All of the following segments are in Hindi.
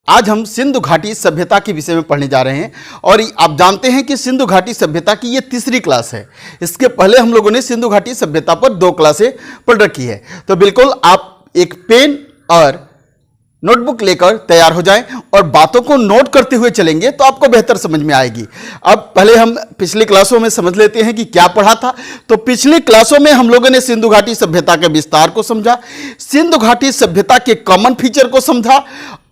आज हम सिंधु घाटी सभ्यता के विषय में पढ़ने जा रहे हैं और आप जानते हैं कि सिंधु घाटी सभ्यता की ये तीसरी क्लास है। इसके पहले हम लोगों ने सिंधु घाटी सभ्यता पर 2 क्लासें पढ़ रखी है। तो बिल्कुल आप एक पेन और नोटबुक लेकर तैयार हो जाएं और बातों को नोट करते हुए चलेंगे तो आपको बेहतर समझ में आएगी। अब पहले हम पिछली क्लासों में समझ लेते हैं कि क्या पढ़ा था। तो पिछली क्लासों में हम लोगों ने सिंधु घाटी सभ्यता के विस्तार को समझा, सिंधु घाटी सभ्यता के कॉमन फीचर को समझा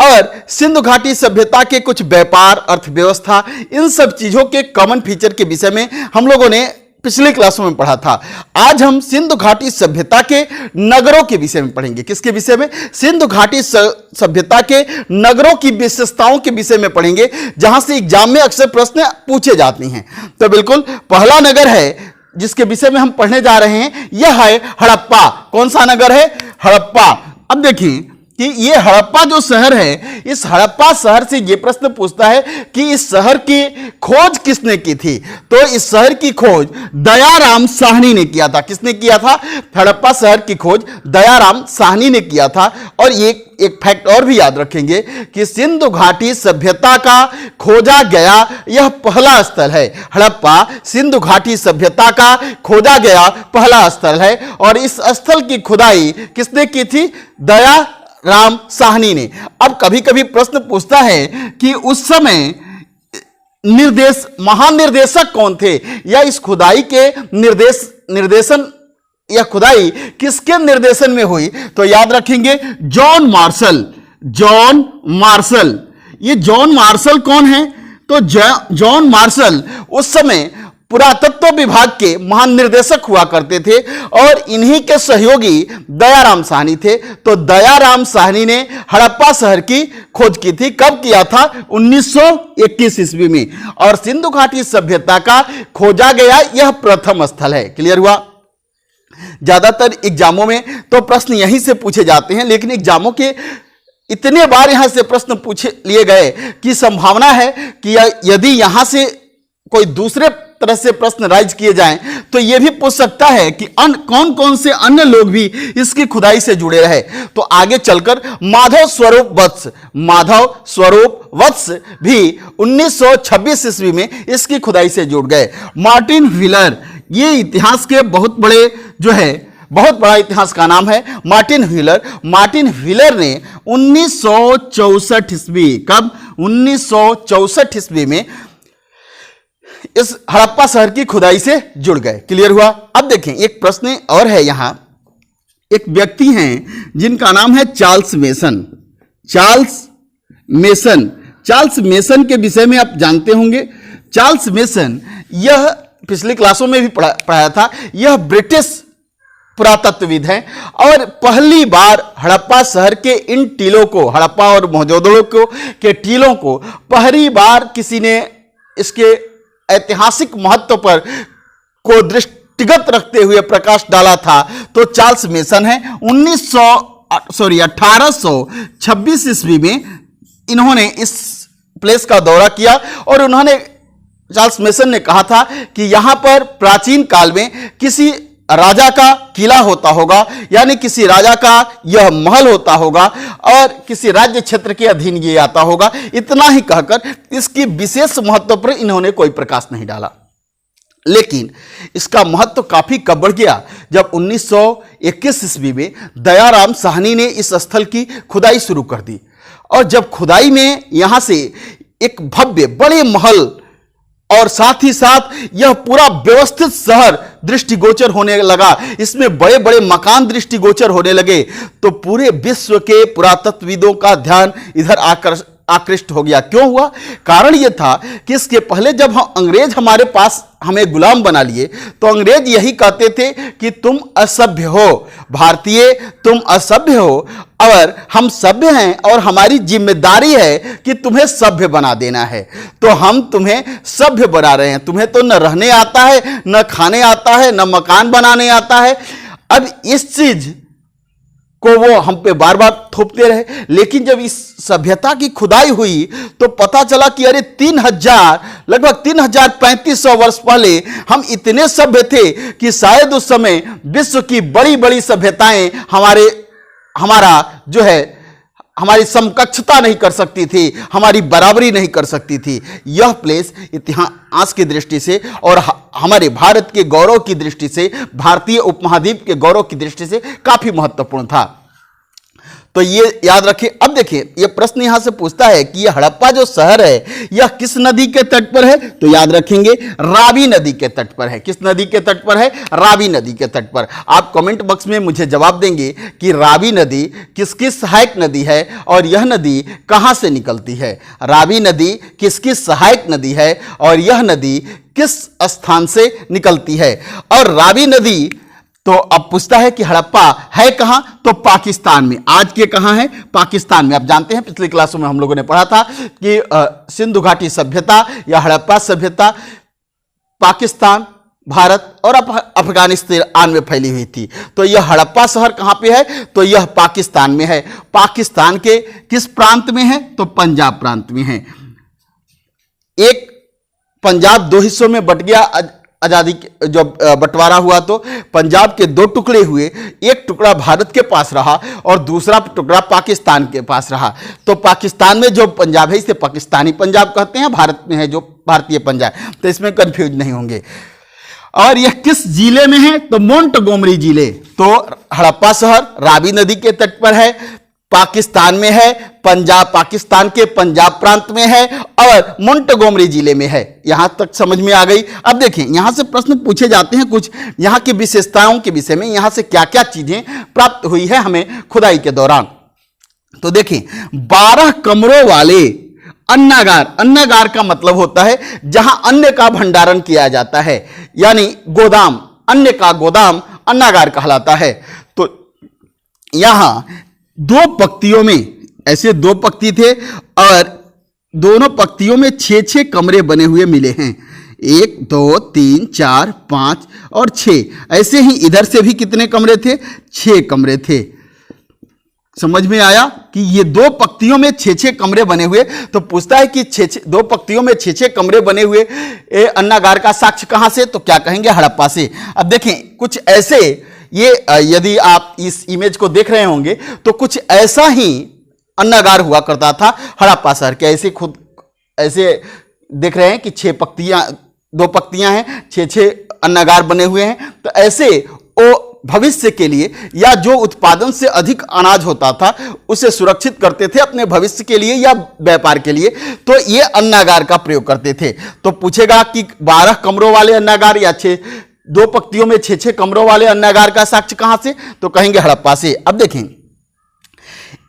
और सिंधु घाटी सभ्यता के कुछ व्यापार, अर्थव्यवस्था, इन सब चीजों के कॉमन फीचर के विषय में हम लोगों ने पिछले क्लासों में पढ़ा था। आज हम सिंधु घाटी सभ्यता के नगरों के विषय में पढ़ेंगे। किसके विषय में? सिंधु घाटी सभ्यता के नगरों की विशेषताओं के विषय में पढ़ेंगे, जहां से एग्जाम में अक्सर प्रश्न पूछे जाते हैं। तो बिल्कुल पहला नगर है जिसके विषय में हम पढ़ने जा रहे हैं, यह है हड़प्पा। कौन सा नगर है? हड़प्पा। अब देखिए कि ये हड़प्पा जो शहर है, इस हड़प्पा शहर से ये प्रश्न पूछता है कि इस शहर की खोज किसने की थी? तो इस शहर की खोज दयाराम साहनी ने किया था। किसने किया था? हड़प्पा शहर की खोज दयाराम साहनी ने किया था। और एक फैक्ट और भी याद रखेंगे कि सिंधु घाटी सभ्यता का खोजा गया यह पहला स्थल है। हड़प्पा सिंधु घाटी सभ्यता का खोजा गया पहला स्थल है और इस स्थल की खुदाई किसने की थी? दया राम साहनी ने। अब कभी कभी प्रश्न पूछता है कि उस समय महानिर्देशक कौन थे, या इस खुदाई के निर्देशन या खुदाई किसके निर्देशन में हुई? तो याद रखेंगे जॉन मार्शल। ये जॉन मार्शल कौन है? तो जॉन मार्शल उस समय पुरातत्व विभाग के महानिर्देशक हुआ करते थे और इन्हीं के सहयोगी दयाराम साहनी थे। तो दयाराम साहनी ने हड़प्पा शहर की खोज की थी। कब किया था? 1921 ईस्वी में। और सिंधु घाटी सभ्यता का खोजा गया यह प्रथम स्थल है। क्लियर हुआ? ज्यादातर एग्जामों में तो प्रश्न यहीं से पूछे जाते हैं, लेकिन एग्जामों के इतने बार यहां से प्रश्न पूछे लिए गए कि संभावना है कि यदि यहां से कोई दूसरे तरह से प्रश्न राइज किए जाएं तो यह भी पूछ सकता है कि कौन कौन से अन्य लोग भी इसकी खुदाई से जुड़े रहे। तो आगे चलकर माधव स्वरूप वत्स भी 1926 ईस्वी में इसकी खुदाई से जुड़ गए। मार्टिन व्हीलर, ये इतिहास के बहुत बड़ा इतिहास का नाम है मार्टिन व्हीलर ने 1964 ईस्वी, कब? 1964 ईस्वी में इस हड़प्पा शहर की खुदाई से जुड़ गए। क्लियर हुआ? अब देखें एक प्रश्न और है। यहां एक व्यक्ति हैं जिनका नाम है चार्ल्स मेसन के विषय में आप जानते होंगे। चार्ल्स मेसन, यह पिछली क्लासों में भी पढ़ाया था, यह ब्रिटिश पुरातत्वविद हैं और पहली बार हड़प्पा शहर के इन टीलों को, हड़प्पा और मोहनजोदड़ो के टीलों को पहली बार किसी ने इसके ऐतिहासिक महत्व पर को दृष्टिगत रखते हुए प्रकाश डाला था। तो चार्ल्स मेसन है। 1826 ईस्वी में इन्होंने इस प्लेस का दौरा किया और चार्ल्स मेसन ने कहा था कि यहां पर प्राचीन काल में किसी राजा का किला होता होगा, यानी किसी राजा का यह महल होता होगा और किसी राज्य क्षेत्र के अधीन ये आता होगा। इतना ही कहकर इसकी विशेष महत्व पर इन्होंने कोई प्रकाश नहीं डाला। लेकिन इसका महत्व काफी कब बढ़ गया जब 1921 ईस्वी में दयाराम साहनी ने इस स्थल की खुदाई शुरू कर दी। और जब खुदाई में यहां से एक भव्य बड़े महल और साथ ही साथ यह पूरा व्यवस्थित शहर दृष्टिगोचर होने लगा, इसमें बड़े बड़े मकान दृष्टिगोचर होने लगे, तो पूरे विश्व के पुरातत्वविदों का ध्यान इधर आकृष्ट हो गया। क्यों हुआ? कारण यह था कि इसके पहले जब अंग्रेज हमारे पास हमें गुलाम बना लिए तो अंग्रेज यही कहते थे कि तुम असभ्य हो, भारतीय तुम असभ्य हो और हम सभ्य हैं और हमारी जिम्मेदारी है कि तुम्हें सभ्य बना देना है। तो हम तुम्हें सभ्य बना रहे हैं। तुम्हें तो न रहने आता है, न खाने आता है, न मकान बनाने आता है। अब इस चीज को वो हम पे बार बार थोपते रहे। लेकिन जब इस सभ्यता की खुदाई हुई तो पता चला कि अरे लगभग 3500 वर्ष पहले हम इतने सभ्य थे कि शायद उस समय विश्व की बड़ी बड़ी सभ्यताएं हमारा जो है हमारी समकक्षता नहीं कर सकती थी, हमारी बराबरी नहीं कर सकती थी। यह प्लेस इतिहास की दृष्टि से और हमारे भारत के गौरव की दृष्टि से, भारतीय उपमहाद्वीप के गौरव की दृष्टि से काफी महत्वपूर्ण था। तो ये याद रखिए। अब देखिए, ये प्रश्न यहां से पूछता है कि यह हड़प्पा जो शहर है यह किस नदी के तट पर है, तो याद रखेंगे रावी नदी के तट पर है। किस नदी के तट पर है? रावी नदी के तट पर। आप कमेंट बॉक्स में मुझे जवाब देंगे कि रावी नदी किसकी सहायक नदी है और यह नदी कहां से निकलती है। रावी नदी किसकी सहायक नदी है और यह नदी किस स्थान से निकलती है। और रावी नदी, तो अब पूछता है कि हड़प्पा है कहां, तो पाकिस्तान में। आज के कहां है? पाकिस्तान में। आप जानते हैं पिछली क्लासों में हम लोगों ने पढ़ा था कि सिंधु घाटी सभ्यता या हड़प्पा सभ्यता पाकिस्तान, भारत और अफगानिस्तान में फैली हुई थी। तो यह हड़प्पा शहर कहां पे है? तो यह पाकिस्तान में है। पाकिस्तान के किस प्रांत में है? तो पंजाब प्रांत में है। एक पंजाब दो हिस्सों में बट गया आजादी जब बंटवारा हुआ, तो पंजाब के दो टुकड़े हुए, एक टुकड़ा भारत के पास रहा और दूसरा टुकड़ा पाकिस्तान के पास रहा। तो पाकिस्तान में जो पंजाब है इसे पाकिस्तानी पंजाब कहते हैं, भारत में है जो भारतीय पंजाब। तो इसमें कंफ्यूज नहीं होंगे। और यह किस जिले में है? तो मोंटगोमरी जिले। तो हड़प्पा शहर रावी नदी के तट पर है, पाकिस्तान में है, पंजाब, पाकिस्तान के पंजाब प्रांत में है और मोंटगोमरी जिले में है। यहां तक समझ में आ गई। अब देखें, यहां से प्रश्न पूछे जाते हैं कुछ यहां की विशेषताओं के विषय में, यहां से क्या क्या चीजें प्राप्त हुई है हमें खुदाई के दौरान। तो देखें, 12 कमरों वाले अन्नागार। अन्नागार का मतलब होता है जहां अन्न का भंडारण किया जाता है, यानी गोदाम, अन्न का गोदाम अन्नागार कहलाता है। तो यहां दो पंक्तियों में, ऐसे दो पंक्ति थे और दोनों पंक्तियों में 6-6 कमरे बने हुए मिले हैं। 1 2 3 4 5 और 6। ऐसे ही इधर से भी कितने कमरे थे? 6 कमरे थे। समझ में आया कि ये दो पंक्तियों में 6-6 कमरे बने हुए। तो पूछता है कि दो पंक्तियों में 6-6 कमरे बने हुए अन्नागार का साक्ष्य कहां से? तो क्या कहेंगे? हड़प्पा से। अब देखें, कुछ ऐसे, ये यदि आप इस इमेज को देख रहे होंगे तो कुछ ऐसा ही अन्नागार हुआ करता था हड़प्पा शहर के। ऐसे खुद ऐसे देख रहे हैं कि 6 पंक्तियां, 2 पंक्तियां हैं, 6-6 अन्नागार बने हुए हैं। तो ऐसे वो भविष्य के लिए या जो उत्पादन से अधिक अनाज होता था उसे सुरक्षित करते थे अपने भविष्य के लिए या व्यापार के लिए, तो ये अन्नागार का प्रयोग करते थे। तो पूछेगा कि 12 कमरों वाले अन्नागार या 2 पंक्तियों में 6-6 कमरों वाले अन्नागार का साक्ष्य कहां से? तो कहेंगे हड़प्पा से। अब देखें,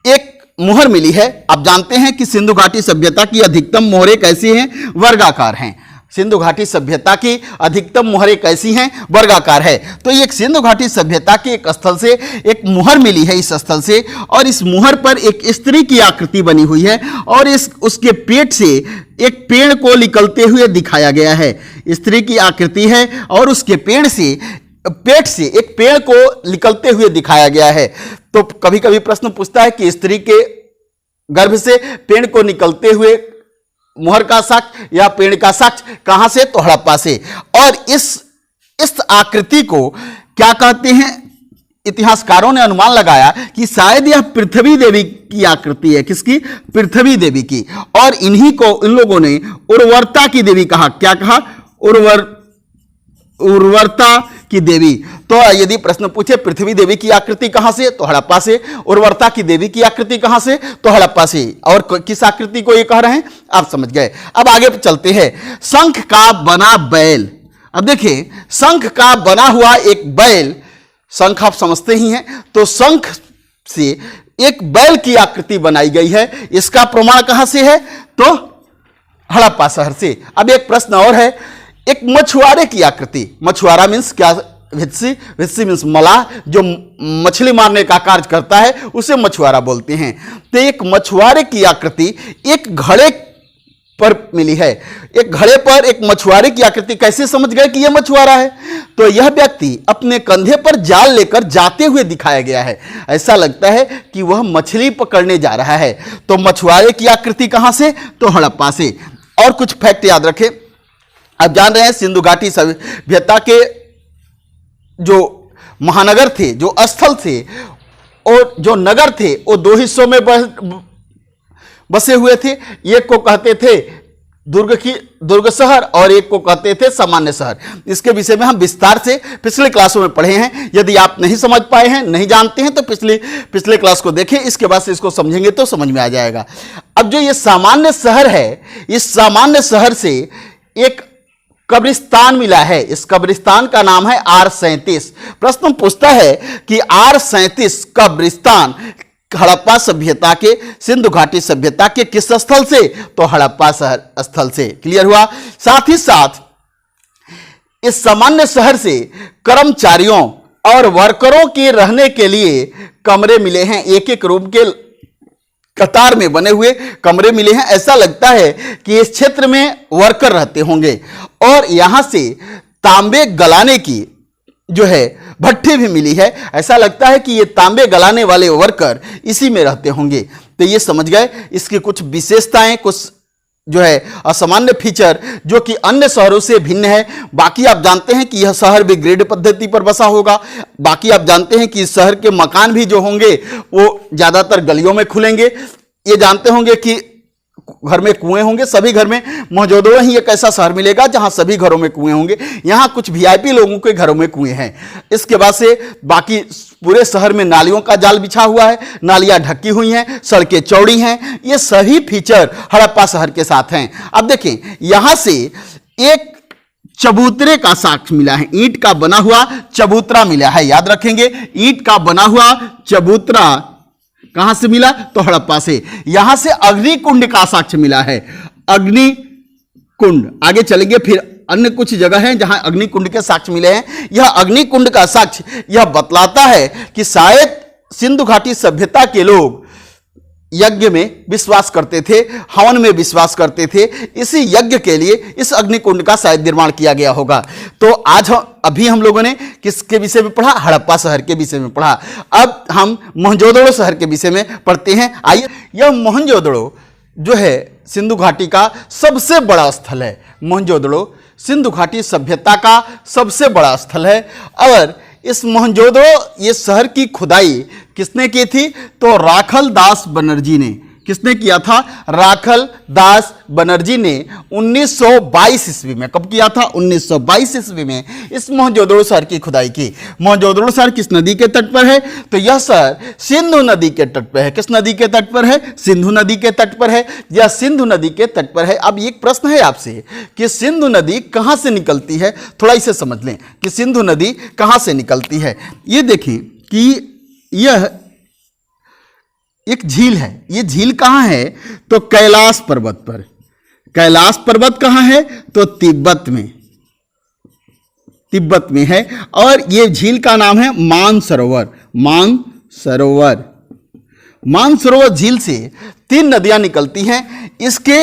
एक मुहर मिली है। आप जानते हैं कि सिंधु घाटी सभ्यता की अधिकतम मोहरें कैसी हैं? वर्गाकार हैं। सिंधु घाटी सभ्यता की अधिकतम मोहरें कैसी हैं? वर्गाकार है। तो एक सिंधु घाटी सभ्यता के एक स्थल से एक मुहर मिली है, इस स्थल से, और इस मुहर पर एक स्त्री की आकृति बनी हुई है और उसके पेट से एक पेड़ को निकलते हुए दिखाया गया है। स्त्री की आकृति है और उसके पेट से एक पेड़ को निकलते हुए दिखाया गया है। तो कभी कभी प्रश्न पूछता है कि स्त्री के गर्भ से पेड़ को निकलते हुए मुहर का साक्ष्य या पेड़ का साक्ष्य कहां से? तो हड़प्पा से। और इस आकृति को क्या कहते हैं? इतिहासकारों ने अनुमान लगाया कि शायद यह पृथ्वी देवी की आकृति है। किसकी? पृथ्वी देवी की। और इन्हीं को इन लोगों ने उर्वरता की देवी कहा। क्या कहा? उर्वरता की देवी। तो यदि प्रश्न पूछे पृथ्वी देवी की आकृति कहां से? तो हड़प्पा से। उर्वरता की देवी की आकृति कहां से? तो हड़प्पा से। और किस आकृति को ये कह रहे हैं आप समझ गए। अब आगे चलते हैं। शंख का बना बैल। अब देखिए, शंख का बना हुआ एक बैल, शंख आप समझते ही हैं, तो शंख से एक बैल की आकृति बनाई गई है। इसका प्रमाण कहां से है? तो हड़प्पा शहर से। अब एक प्रश्न और है, एक मछुआरे की आकृति। मछुआरा मीन्स क्या? वित्सी। वित्सी मीन्स मलाह, जो मछली मारने का कार्य करता है उसे मछुआरा बोलते हैं। तो एक मछुआरे की आकृति एक घड़े पर मिली है। एक घड़े पर एक मछुआरे की आकृति। कैसे समझ गए कि यह मछुआरा है? तो यह व्यक्ति अपने कंधे पर जाल लेकर जाते हुए दिखाया गया है। ऐसा लगता है कि वह मछली पकड़ने जा रहा है। तो मछुआरे की आकृति कहां से? तो हड़प्पा से। और कुछ फैक्ट याद रखें। आप जान रहे हैं सिंधु घाटी सभ्यता के जो महानगर थे, जो स्थल थे, और जो नगर थे वो दो हिस्सों में बसे हुए थे। एक को कहते थे दुर्ग शहर और एक को कहते थे सामान्य शहर। इसके विषय में हम विस्तार से पिछले क्लासों में पढ़े हैं। यदि आप नहीं समझ पाए हैं, नहीं जानते हैं, तो पिछले क्लास को देखें, इसके बाद से इसको समझेंगे तो समझ में आ जाएगा। अब जो ये सामान्य शहर है, इस सामान्य शहर से एक कब्रिस्तान मिला है। इस कब्रिस्तान का नाम है R37। प्रश्न पूछता है कि R37 कब्रिस्तान हड़प्पा सभ्यता के, सिंधु घाटी सभ्यता के किस स्थल से? तो हड़प्पा शहर स्थल से। क्लियर हुआ। साथ ही साथ इस सामान्य शहर से कर्मचारियों और वर्करों के रहने के लिए कमरे मिले हैं। एक एक रूम के कतार में बने हुए कमरे मिले हैं। ऐसा लगता है कि इस क्षेत्र में वर्कर रहते होंगे। और यहां से तांबे गलाने की जो है भट्टी भी मिली है। ऐसा लगता है कि ये तांबे गलाने वाले वर्कर इसी में रहते होंगे। तो ये समझ गए इसकी कुछ विशेषताएं, कुछ जो है असामान्य फीचर जो कि अन्य शहरों से भिन्न है। बाकी आप जानते हैं कि यह शहर भी ग्रिड पद्धति पर बसा होगा। बाकी आप जानते हैं कि इस शहर के मकान भी जो होंगे वो ज्यादातर गलियों में खुलेंगे। ये जानते होंगे कि घर में कुएं होंगे। सभी घर में मोहजोदड़ो ही एक ऐसा शहर मिलेगा जहां सभी घरों में कुएं होंगे। यहां कुछ वीआईपी लोगों के घरों में कुएं हैं। इसके बाद से बाकी पूरे शहर में नालियों का जाल बिछा हुआ है, नालियां ढकी हुई हैं, सड़कें चौड़ी हैं। ये सभी फीचर हड़प्पा शहर के साथ हैं। अब देखें, यहां से एक चबूतरे का साक्ष्य मिला है। ईंट का बना हुआ चबूतरा मिला है। याद रखेंगे, ईंट का बना हुआ चबूतरा कहां से मिला? तो हड़प्पा से। यहां से अग्निकुंड का साक्ष्य मिला है। अग्निकुंड, आगे चलेंगे फिर अन्य कुछ जगह हैं जहां अग्निकुंड के साक्ष्य मिले हैं। यह अग्निकुंड का साक्ष्य यह बतलाता है कि शायद सिंधु घाटी सभ्यता के लोग यज्ञ में विश्वास करते थे, हवन में विश्वास करते थे। इसी यज्ञ के लिए इस अग्निकुंड का शायद निर्माण किया गया होगा। तो आज अभी हम लोगों ने किसके विषय में पढ़ा? हड़प्पा शहर के विषय में पढ़ा। अब हम मोहनजोदड़ो शहर के विषय में पढ़ते हैं। आइए, यह मोहनजोदड़ो जो है सिंधु घाटी का सबसे बड़ा स्थल है। मोहनजोदड़ो सिंधु घाटी सभ्यता का सबसे बड़ा स्थल है। और इस मोहनजोदड़ो ये शहर की खुदाई किसने की थी? तो राखल दास बनर्जी ने। किसने किया था? राखल दास बनर्जी ने 1922 ईस्वी में। कब किया था? 1922 ईस्वी में इस मोहनजोदड़ो शहर की खुदाई की। मोहनजोदड़ो शहर किस नदी के तट पर है? तो यह शहर सिंधु नदी के तट पर है। किस नदी के तट पर है? सिंधु नदी के तट पर है। यह सिंधु नदी के तट पर है। अब एक प्रश्न है आपसे कि सिंधु नदी कहां से निकलती है? थोड़ा इसे समझ लें कि सिंधु नदी कहां से निकलती है। ये देखें कि यह एक झील है। ये झील कहां है? तो कैलाश पर्वत पर। कैलाश पर्वत कहां है? तो तिब्बत में। तिब्बत में है। और ये झील का नाम है मानसरोवर। मानसरोवर। मानसरोवर झील से 3 नदियां निकलती हैं। इसके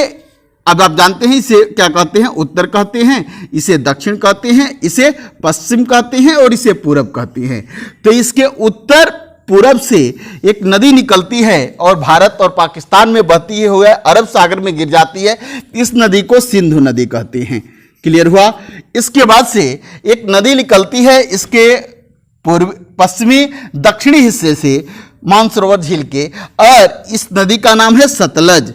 अब आप जानते हैं इसे क्या कहते हैं? उत्तर कहते हैं, इसे दक्षिण कहते हैं, इसे पश्चिम कहते हैं और इसे पूरब कहते हैं। तो इसके उत्तर पूरब से एक नदी निकलती है और भारत और पाकिस्तान में बहती हुए अरब सागर में गिर जाती है। इस नदी को सिंधु नदी कहते हैं। क्लियर हुआ। इसके बाद से एक नदी निकलती है इसके पश्चिमी दक्षिणी हिस्से से मानसरोवर झील के, और इस नदी का नाम है सतलज।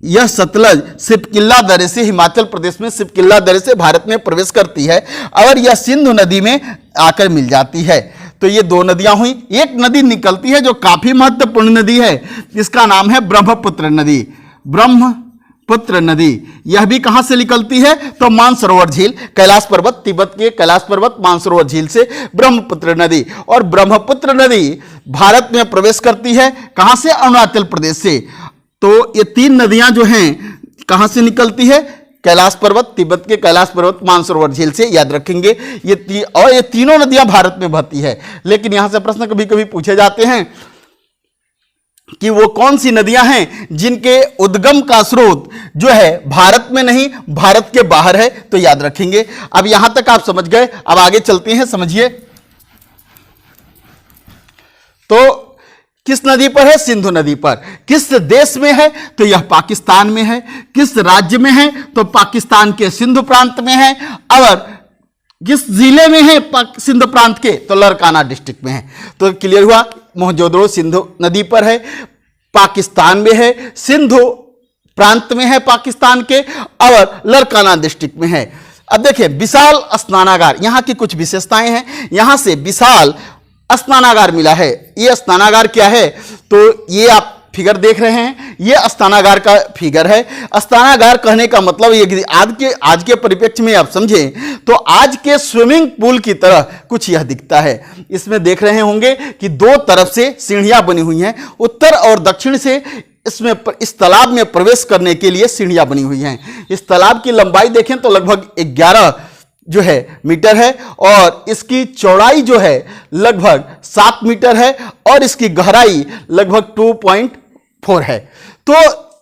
यह सतलज सिपकिल्ला दर्रे से, हिमाचल प्रदेश में सिपकिल्ला दर्रे से भारत में प्रवेश करती है और यह सिंधु नदी में आकर मिल जाती है। तो ये 2 नदियां हुई। एक नदी निकलती है जो काफी महत्वपूर्ण नदी है, इसका नाम है ब्रह्मपुत्र नदी। ब्रह्मपुत्र नदी यह भी कहां से निकलती है? तो मानसरोवर झील, कैलाश पर्वत, तिब्बत के कैलाश पर्वत, मानसरोवर झील से ब्रह्मपुत्र नदी। और ब्रह्मपुत्र नदी भारत में प्रवेश करती है कहां से? अरुणाचल प्रदेश से। तो ये 3 नदियां जो हैं कहां से निकलती है? कैलाश पर्वत, तिब्बत के कैलाश पर्वत, मानसरोवर झील से। याद रखेंगे ये तीनों नदियां भारत में बहती है। लेकिन यहां से प्रश्न कभी कभी पूछे जाते हैं कि वो कौन सी नदियां हैं जिनके उद्गम का स्रोत जो है भारत में नहीं, भारत के बाहर है। तो याद रखेंगे। अब यहां तक आप समझ गए। अब आगे चलते हैं, समझिए। तो किस नदी पर है? सिंधु नदी पर। किस देश में है? तो यह पाकिस्तान में है। किस राज्य में है? तो पाकिस्तान के सिंधु प्रांत में है। और किस जिले में है सिंधु प्रांत के? तो लड़काना डिस्ट्रिक्ट में है। तो क्लियर हुआ। मोहनजोदड़ो सिंधु नदी पर है, पाकिस्तान में है, सिंधु प्रांत में है पाकिस्तान के, और लड़काना डिस्ट्रिक्ट में है। अब देखिए विशाल स्नानागार, यहाँ की कुछ विशेषताएं हैं। यहाँ से विशाल स्नानागार मिला है। ये स्नानागार क्या है, तो ये आप फिगर देख रहे हैं, ये स्नानागार का फिगर है। स्नानागार कहने का मतलब ये कि आज के परिप्रेक्ष्य में आप समझें तो आज के स्विमिंग पूल की तरह कुछ यह दिखता है। इसमें देख रहे होंगे कि दो तरफ से सीढ़ियां बनी हुई हैं, उत्तर और दक्षिण से इस तालाब में प्रवेश करने के लिए सीढ़ियां बनी हुई हैं। इस तालाब की लंबाई देखें तो लगभग 11 जो है मीटर है, और इसकी चौड़ाई जो है लगभग 7 मीटर है, और इसकी गहराई लगभग 2.4 है। तो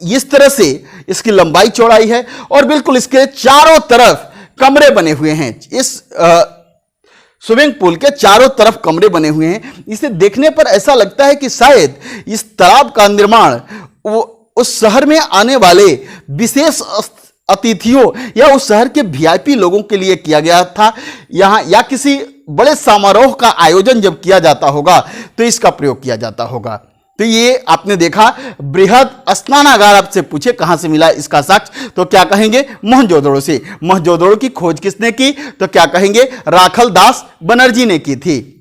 इस तरह से इसकी लंबाई चौड़ाई है, और बिल्कुल इसके चारों तरफ कमरे बने हुए हैं। इस स्विमिंग पूल के चारों तरफ कमरे बने हुए हैं। इसे देखने पर ऐसा लगता है कि शायद इस तालाब का निर्माण उस शहर में आने वाले विशेष अतिथियों या उस शहर के वीआईपी लोगों के लिए किया गया था यहाँ, या किसी बड़े समारोह का आयोजन जब किया जाता होगा तो इसका प्रयोग किया जाता होगा। तो ये आपने देखा बृहद स्नानागार। आपसे पूछे कहां से मिला इसका साक्ष्य, तो क्या कहेंगे मोहनजोदड़ो से। मोहनजोदड़ो की खोज किसने की, तो क्या कहेंगे राखल दास बनर्जी ने की थी।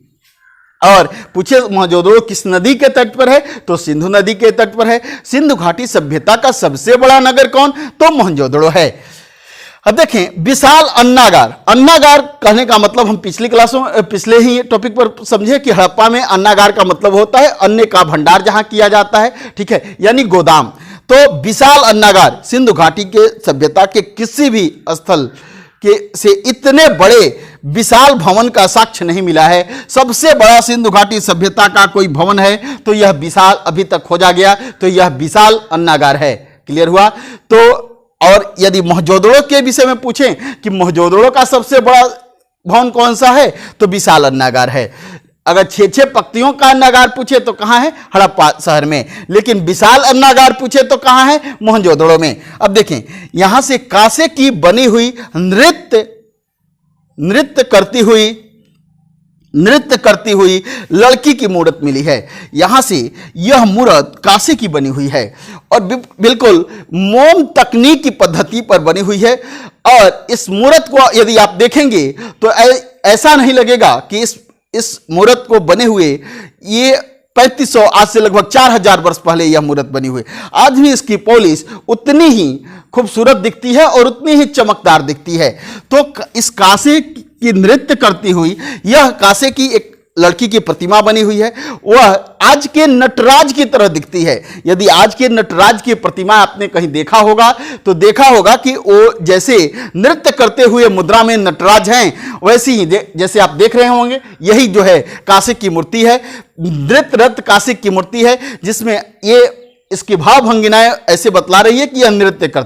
और पूछे मोहनजोदड़ो किस नदी के तट पर है, तो सिंधु नदी के तट पर है। सिंधु घाटी सभ्यता का सबसे बड़ा नगर कौन, तो मोहनजोदड़ो है। अब देखें विशाल अन्नागार। अन्नागार कहने का मतलब हम पिछले ही टॉपिक पर समझे कि हड़प्पा में अन्नागार का मतलब होता है अन्न का भंडार जहां किया जाता है, ठीक है, यानी गोदाम। तो विशाल अन्नागार सिंधु घाटी के सभ्यता के किसी भी स्थल से इतने बड़े विशाल भवन का साक्ष्य नहीं मिला है। सबसे बड़ा सिंधु घाटी सभ्यता का कोई भवन है तो यह विशाल अभी तक खोजा गया, तो यह विशाल अन्नागार है। क्लियर हुआ। तो और यदि मोहनजोदड़ो के विषय में पूछें कि मोहनजोदड़ो का सबसे बड़ा भवन कौन सा है, तो विशाल अन्नागार है। अगर 6 पंक्तियों का अन्नागार पूछे तो कहां है, हड़प्पा शहर में। लेकिन विशाल अन्नागार पूछे तो कहां है, मोहनजोदड़ो में। अब देखें यहां से कांसे की बनी हुई नृत्य करती हुई लड़की की मूर्त मिली है। यहां से यह मूर्त कांसे की बनी हुई है और बिल्कुल मोम तकनीक की पद्धति पर बनी हुई है। और इस मूर्त को यदि आप देखेंगे तो ऐसा नहीं लगेगा कि इस मूर्त को बने हुए ये 3500 आज से लगभग 4000 वर्ष पहले यह मूर्त बनी हुई। आज भी इसकी पॉलिश उतनी ही खूबसूरत दिखती है और उतनी ही चमकदार दिखती है। तो इस कांसे की नृत्य करती हुई यह कांसे की एक लड़की की प्रतिमा बनी हुई है, वह आज के नटराज की तरह दिखती है। यदि आज के नटराज की प्रतिमा आपने कहीं देखा होगा तो देखा होगा कि वो जैसे नृत्य करते हुए मुद्रा में नटराज हैं, वैसी ही जैसे आप देख रहे होंगे, यही जो है कांसे की मूर्ति है, नृत्यरत कांसे की मूर्ति है, जिसमें ये इसकी भाव भंगिनाएं ऐसे बतला रही है कि यह नृत्य कर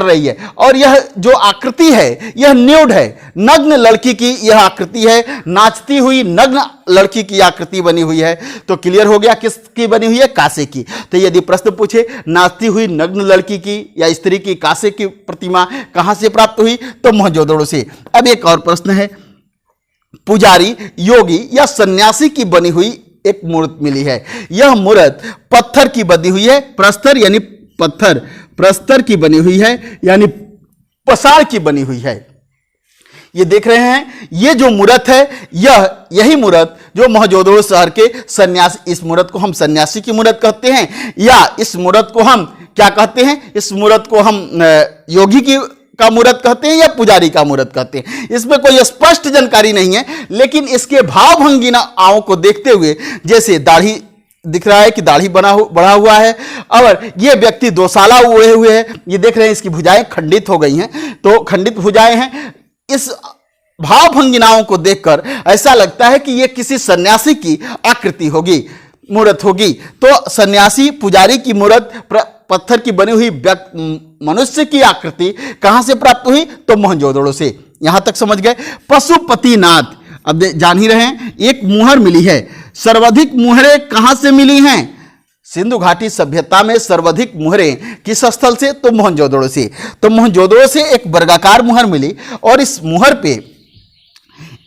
रही है। और यह जो आकृति है यह न्यूड है, नग्न लड़की की यह आकृति है, नाचती हुई नग्न लड़की की आकृति बनी हुई है। तो क्लियर हो गया किसकी बनी हुई है, कांसे की। तो यदि प्रश्न पूछे नाचती हुई नग्न लड़की की या स्त्री की कांसे की प्रतिमा कहां से प्राप्त हुई, तो मोहनजोदड़ो से। अब एक और प्रश्न है, पुजारी, योगी या सन्यासी की बनी हुई एक मूर्त मिली है। यह मूर्त पत्थर की बनी हुई है, प्रस्तर यानी पत्थर, प्रस्तर की बनी हुई है यानी पसार की बनी हुई है। ये देख रहे हैं, ये जो मूर्त है यही मूर्त जो मोहनजोदड़ो शहर के सन्यासी, इस मूर्त को हम सन्यासी की मूर्त कहते हैं, या इस मूर्त को हम क्या कहते हैं, इस मूर्त को हम योगी का मूर्त कहते हैं या पुजारी का मूर्त कहते हैं। इसमें कोई स्पष्ट जानकारी नहीं है, लेकिन इसके भाव भंगिमाओं को देखते हुए, जैसे दाढ़ी दिख रहा है कि दाढ़ी बढ़ा हुआ है, और ये व्यक्ति दोसाला ओढ़े हुए है, ये देख रहे हैं इसकी भुजाएं खंडित हो गई हैं, तो खंडित भुजाएं हैं। इस भाव भंगिमाओं को देखकर ऐसा लगता है कि ये किसी सन्यासी की आकृति होगी, मूर्त होगी। तो सन्यासी पुजारी की मूर्त पत्थर की बनी हुई मनुष्य की आकृति कहां से प्राप्त हुई, तो मोहनजोदड़ो से। यहां तक समझ गए। पशुपतिनाथ, अब जान ही रहे हैं, एक मुहर मिली है। सर्वाधिक मुहरें कहां से मिली हैं, सिंधु घाटी सभ्यता में सर्वाधिक मुहरें किस स्थल से, तो मोहनजोदड़ो से। तो मोहनजोदड़ो से एक वर्गाकार मुहर मिली और इस मुहर पे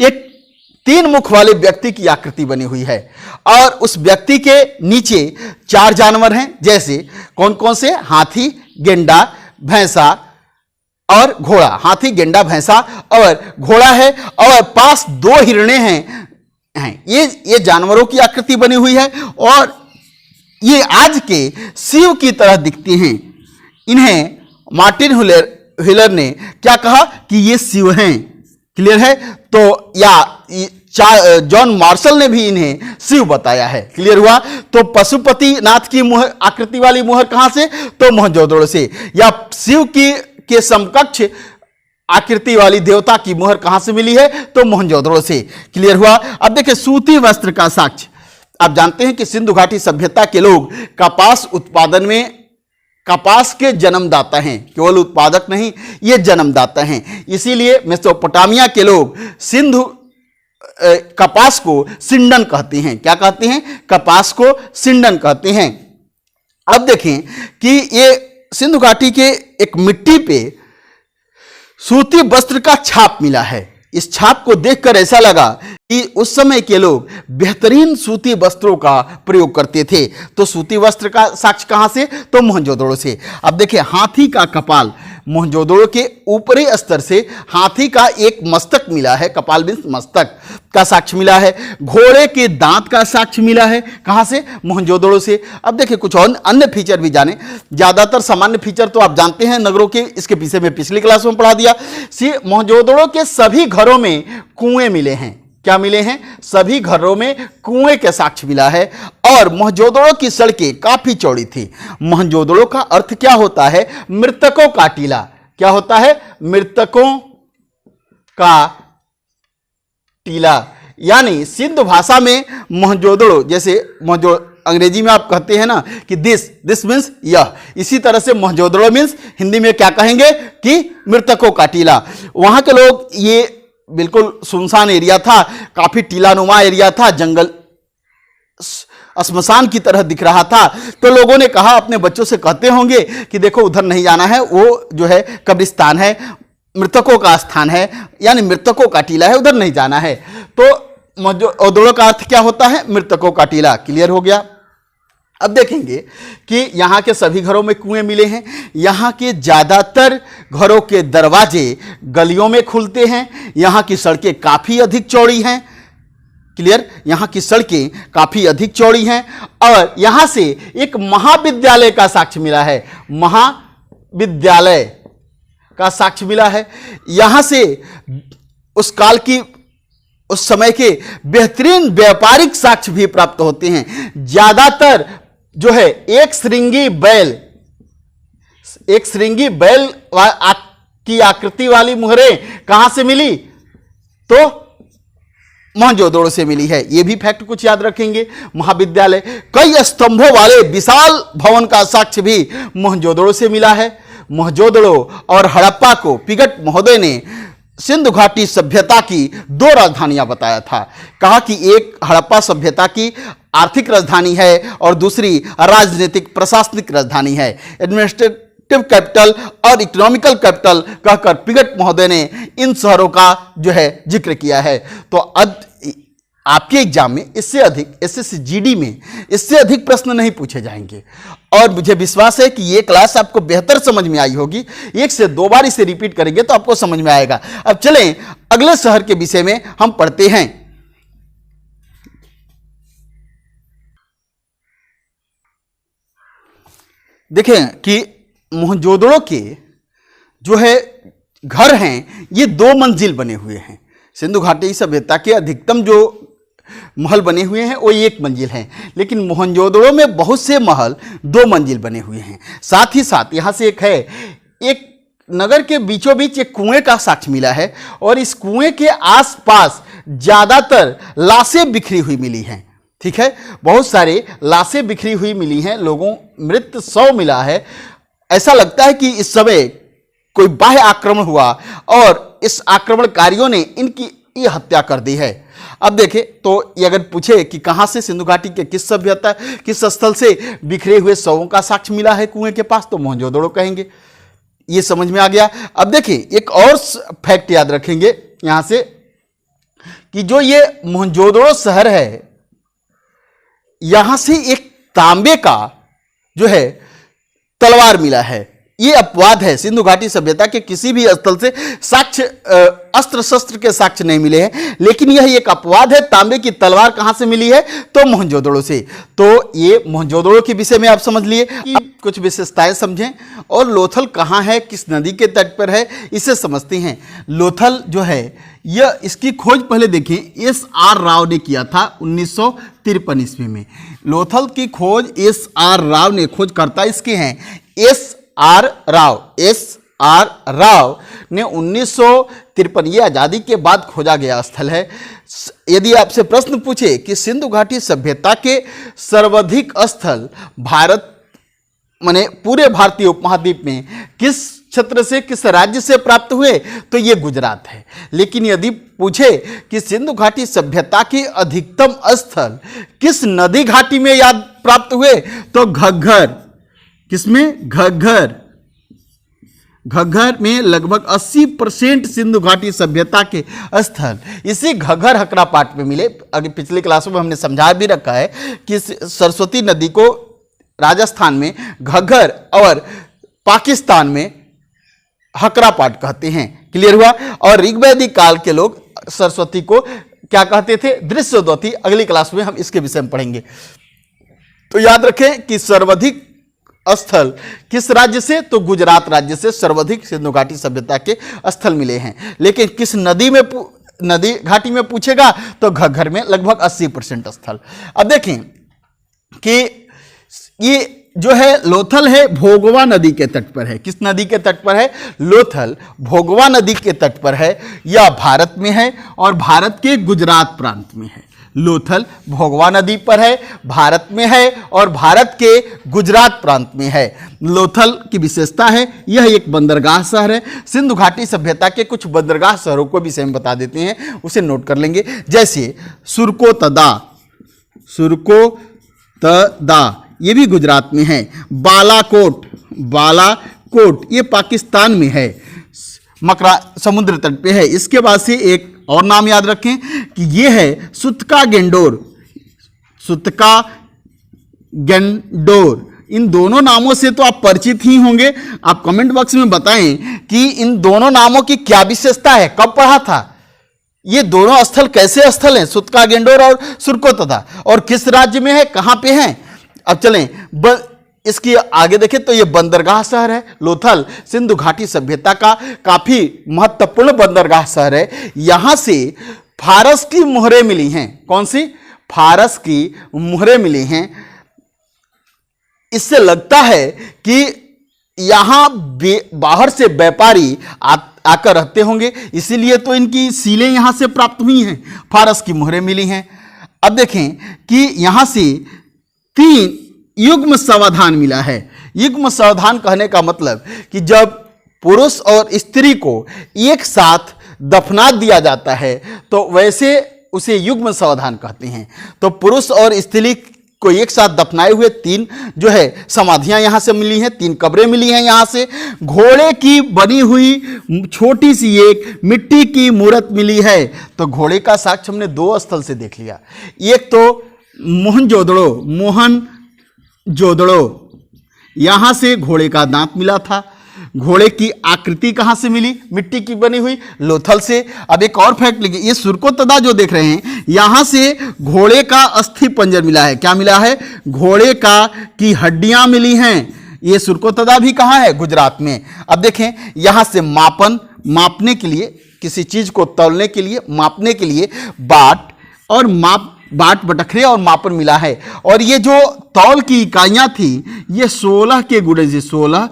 एक 3 मुख वाले व्यक्ति की आकृति बनी हुई है और उस व्यक्ति के नीचे 4 जानवर हैं, जैसे कौन कौन से? हाथी, गेंडा, भैंसा और घोड़ा। हाथी, गेंडा, भैंसा और घोड़ा है और पास 2 हिरणे हैं। ये जानवरों की आकृति बनी हुई है और ये आज के शिव की तरह दिखती हैं। इन्हें मार्टिन हुलर ने क्या कहा कि ये शिव हैं। क्लियर है? तो या जॉन मार्शल ने भी इन्हें शिव बताया है। क्लियर हुआ? तो पशुपति नाथ की मुहर, आकृति वाली मुहर कहां से? तो मोहनजोदड़ो से। या शिव के समकक्ष आकृति वाली देवता की मुहर कहां से मिली है? तो मोहनजोदड़ो से। क्लियर हुआ? अब देखिए, सूती वस्त्र का साक्ष्य। आप जानते हैं कि सिंधु घाटी सभ्यता के लोग कपास उत्पादन में कपास के जन्मदाता हैं, केवल उत्पादक नहीं, ये जन्मदाता हैं। इसीलिए मेसोपोटामिया के लोग सिंधु कपास को सिंडन कहते हैं। क्या कहते हैं? कपास को सिंडन कहते हैं। अब देखें कि ये सिंधु घाटी के एक मिट्टी पे सूती वस्त्र का छाप मिला है। इस छाप को देखकर ऐसा लगा कि उस समय के लोग बेहतरीन सूती वस्त्रों का प्रयोग करते थे। तो सूती वस्त्र का साक्ष्य कहां से? तो मोहनजोदड़ो से। अब देखिए, हाथी का कपाल, मोहनजोदड़ो के ऊपरी स्तर से हाथी का एक मस्तक मिला है, कपाल मीन्स मस्तक का साक्ष्य मिला है। घोड़े के दांत का साक्ष्य मिला है, कहां से? मोहनजोदड़ो से। अब देखिए, कुछ और अन्य फीचर भी जाने। ज्यादातर सामान्य फीचर तो आप जानते हैं नगरों के, इसके पीछे में पिछली क्लास में पढ़ा दिया। मोहनजोदड़ो के सभी घरों में कुएं मिले हैं। क्या मिले हैं? सभी घरों में कुएं के साक्ष्य मिला है और मोहनजोदड़ो की सड़कें काफी चौड़ी थी। मोहनजोदड़ो का अर्थ क्या होता है? मृतकों का टीला। क्या होता है? मृतकों का टीला। यानी सिंधु भाषा में मोहनजोदड़ो, जैसे अंग्रेजी में आप कहते हैं ना कि दिस मीन्स यह, इसी तरह से मोहनजोदड़ो मीन्स हिंदी में क्या कहेंगे कि मृतकों का टीला। वहां के लोग, ये बिल्कुल सुनसान एरिया था, काफी टीलानुमा एरिया था, जंगल श्मशान की तरह दिख रहा था। तो लोगों ने कहा, अपने बच्चों से कहते होंगे कि देखो उधर नहीं जाना है, वो जो है कब्रिस्तान है, मृतकों का स्थान है, यानी मृतकों का टीला है, उधर नहीं जाना है। तो मोहनजोदड़ो का अर्थ क्या होता है? मृतकों का टीला। क्लियर हो गया? अब देखेंगे कि यहाँ के सभी घरों में कुएं मिले हैं। यहाँ के ज़्यादातर घरों के दरवाजे गलियों में खुलते हैं। यहाँ की सड़कें काफ़ी अधिक चौड़ी हैं। क्लियर? यहाँ की सड़कें काफ़ी अधिक चौड़ी हैं और यहाँ से एक महाविद्यालय का साक्ष्य मिला है। महाविद्यालय का साक्ष्य मिला है। यहाँ से उस काल की, उस समय के बेहतरीन व्यापारिक साक्ष्य भी प्राप्त होते हैं। ज्यादातर जो है एक श्रृंगी बैल की आकृति वाली मुहरें कहां से मिली? तो मोहनजोदड़ो से मिली है। यह भी फैक्ट कुछ याद रखेंगे। महाविद्यालय, कई स्तंभों वाले विशाल भवन का साक्ष्य भी मोहनजोदड़ो से मिला है। मोहनजोदड़ो और हड़प्पा को पिगट महोदय ने सिंधु घाटी सभ्यता की 2 राजधानियां बताया था। कहा कि एक हड़प्पा सभ्यता की आर्थिक राजधानी है और दूसरी राजनीतिक प्रशासनिक राजधानी है। एडमिनिस्ट्रेटिव कैपिटल और इकोनॉमिकल कैपिटल कहकर पिगट महोदय ने इन शहरों का जो है जिक्र किया है। तो अब आपके एग्जाम में इससे अधिक, एसएससी जीडी में इससे अधिक प्रश्न नहीं पूछे जाएंगे और मुझे विश्वास है कि ये क्लास आपको बेहतर समझ में आई होगी। 1 से 2 बार इसे रिपीट करेंगे तो आपको समझ में आएगा। अब चलें अगले शहर के विषय में हम पढ़ते हैं। देखें कि मोहनजोदड़ो के जो है घर हैं, ये 2 मंजिल बने हुए हैं। सिंधु घाटी सभ्यता के अधिकतम जो महल बने हुए हैं वो 1 मंजिल हैं, लेकिन मोहनजोदड़ो में बहुत से महल 2 मंजिल बने हुए हैं। साथ ही साथ यहाँ से एक नगर के बीचों बीच एक कुएं का साक्ष्य मिला है और इस कुएं के आसपास ज्यादातर लाशें बिखरी हुई मिली हैं। ठीक है, बहुत सारे लाशें बिखरी हुई मिली हैं, लोगों मृत शव मिला है। ऐसा लगता है कि इस समय कोई बाह्य आक्रमण हुआ और इस आक्रमणकारियों ने इनकी ये हत्या कर दी है। अब देखें तो ये अगर पूछे कि कहां से सिंधु घाटी के किस सभ्यता, किस स्थल से बिखरे हुए शवों का साक्ष्य मिला है कुएं के पास, तो मोहनजोदड़ो कहेंगे। ये समझ में आ गया। अब देखिए एक और फैक्ट याद रखेंगे यहां से कि जो ये मोहनजोदड़ो शहर है, यहां से एक तांबे का जो है तलवार मिला है। ये अपवाद है, सिंधु घाटी सभ्यता के किसी भी स्थल से साक्ष्य अस्त्र शस्त्र के साक्ष्य नहीं मिले हैं, लेकिन यह एक अपवाद है। तांबे की तलवार कहां से मिली है? तो मोहनजोदड़ो से। तो ये मोहनजोदड़ो के विषय में आप समझ लिए। अब कुछ विशेषताएं समझें और लोथल कहां है, किस नदी के तट पर है, इसे समझते हैं। लोथल जो है यह, इसकी खोज पहले देखें, S.R. राव ने किया था 1953 ईस्वी में। लोथल की खोज S.R. राव ने, खोजकर्ता इसके हैं S.R. राव ने 1953, ये आज़ादी के बाद खोजा गया स्थल है। यदि आपसे प्रश्न पूछे कि सिंधु घाटी सभ्यता के सर्वाधिक स्थल भारत माने पूरे भारतीय उपमहाद्वीप में किस क्षेत्र से, किस राज्य से प्राप्त हुए, तो ये गुजरात है। लेकिन यदि पूछे कि सिंधु घाटी सभ्यता के अधिकतम स्थल किस नदी घाटी में याद प्राप्त हुए, तो घग्गर। किसमें? घग्गर। घग्गर में लगभग 80% सिंधु घाटी सभ्यता के स्थल इसी घग्गर हकरा पाट में मिले। अगर पिछली क्लासों में हमने समझा भी रखा है कि सरस्वती नदी को राजस्थान में घग्गर और पाकिस्तान में हकरा पाट कहते हैं। क्लियर हुआ? और ऋग्वैदिक काल के लोग सरस्वती को क्या कहते थे? दृश्यवती। अगली क्लास में हम इसके विषय में पढ़ेंगे। तो याद रखें कि सर्वाधिक स्थल किस राज्य से? तो गुजरात राज्य से सर्वाधिक सिंधु घाटी सभ्यता के स्थल मिले हैं। लेकिन किस नदी में, नदी घाटी में पूछेगा तो घग्गर में लगभग 80% स्थल। अब देखें कि ये जो है लोथल है, भोगवा नदी के तट पर है। किस नदी के तट पर है? लोथल भोगवा नदी के तट पर है। यह भारत में है और भारत के गुजरात प्रांत में है। लोथल भोगवा नदी पर है, भारत में है और भारत के गुजरात प्रांत में है। लोथल की विशेषता है, यह एक बंदरगाह शहर है। सिंधु घाटी सभ्यता के कुछ बंदरगाह शहरों को विषय में बता देते हैं, उसे नोट कर लेंगे। जैसे सुरकोतदा, सुरकोतदा ये भी गुजरात में है। बालाकोट, बालाकोट ये पाकिस्तान में है, मकरा समुद्र तट पे है। इसके बाद से एक और नाम याद रखें कि ये है सुतका गेंडोर, सुतका गेंडोर। इन दोनों नामों से तो आप परिचित ही होंगे। आप कमेंट बॉक्स में बताएं कि इन दोनों नामों की क्या विशेषता है, कब पढ़ा था, ये दोनों स्थल कैसे स्थल हैं, सुतका गेंडोर और सुरकोतदा, और किस राज्य में है, कहां पे हैं। अब चलें इसकी आगे देखें तो ये बंदरगाह शहर है। लोथल सिंधु घाटी सभ्यता का काफी महत्वपूर्ण बंदरगाह शहर है। यहां से फारस की मुहरें मिली हैं। कौन सी? फारस की मुहरें मिली हैं। इससे लगता है कि यहां बाहर से व्यापारी आकर रहते होंगे, इसीलिए तो इनकी सीलें यहां से प्राप्त हुई हैं, फारस की मुहरें मिली हैं। अब देखें कि यहां से 3 युग्म सावधान मिला है। युग्म सावधान कहने का मतलब कि जब पुरुष और स्त्री को एक साथ दफना दिया जाता है तो वैसे उसे युग्म सावधान कहते हैं। तो पुरुष और स्त्री को एक साथ दफनाए हुए 3 जो है समाधियां यहां से मिली हैं, 3 कब्रें मिली हैं यहां से। घोड़े की बनी हुई छोटी सी एक मिट्टी की मूर्त मिली है। तो घोड़े का साक्ष्य हमने 2 स्थल से देख लिया। एक तो मोहनजोदड़ो, मोहनजोदड़ो यहां से घोड़े का दांत मिला था। घोड़े की आकृति कहां से मिली? मिट्टी की बनी हुई, लोथल से। अब एक और फैक्ट लिखिए, ये सुरकोतदा जो देख रहे हैं यहां से घोड़े का अस्थि पंजर मिला है। क्या मिला है? घोड़े का की हड्डियां मिली हैं। ये सुरकोतदा भी कहां है? गुजरात में। अब देखें यहां से मापने के लिए, किसी चीज को तौलने के लिए, मापने के लिए बाट और बाट बटखरे और मापन मिला है। और ये जो तौल की इकाइयां थी ये 16 के गुणज, 16,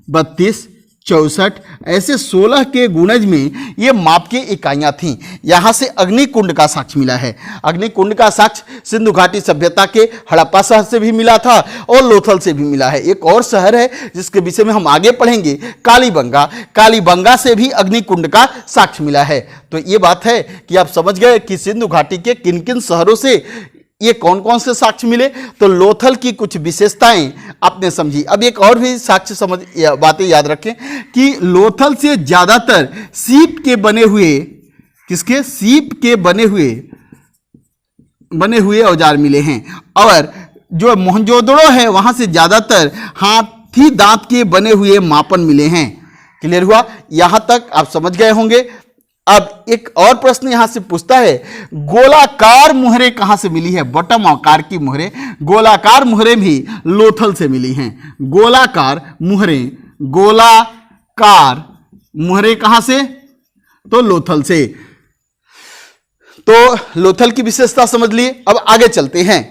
32, 64 ऐसे 16 के गुणज में ये माप की इकाइयां थीं। यहां से अग्निकुंड का साक्ष्य मिला है। अग्निकुंड का साक्ष्य सिंधु घाटी सभ्यता के हड़प्पा शहर से भी मिला था और लोथल से भी मिला है। एक और शहर है जिसके विषय में हम आगे पढ़ेंगे, कालीबंगा। कालीबंगा से भी अग्निकुंड का साक्ष्य मिला है। तो ये बात है कि आप समझ गए कि सिंधु घाटी के किन किन शहरों से ये कौन कौन से साक्ष्य मिले। तो लोथल की कुछ विशेषताएं आपने समझी। अब एक और भी साक्ष्य बातें याद रखें कि लोथल से ज्यादातर सीप के बने हुए किसके? सीप के बने हुए औजार मिले हैं। और जो मोहनजोदड़ो है वहां से ज्यादातर हाथी दांत के बने हुए मापन मिले हैं। क्लियर हुआ? यहां तक आप समझ गए होंगे। अब एक और प्रश्न यहां से पूछता है, गोलाकार मुहरें कहां से मिली है? बटम आकार की मुहरें, गोलाकार मुहरें भी लोथल से मिली हैं। गोलाकार मुहरें कहां से? तो लोथल से। तो लोथल की विशेषता समझ लिए। अब आगे चलते हैं,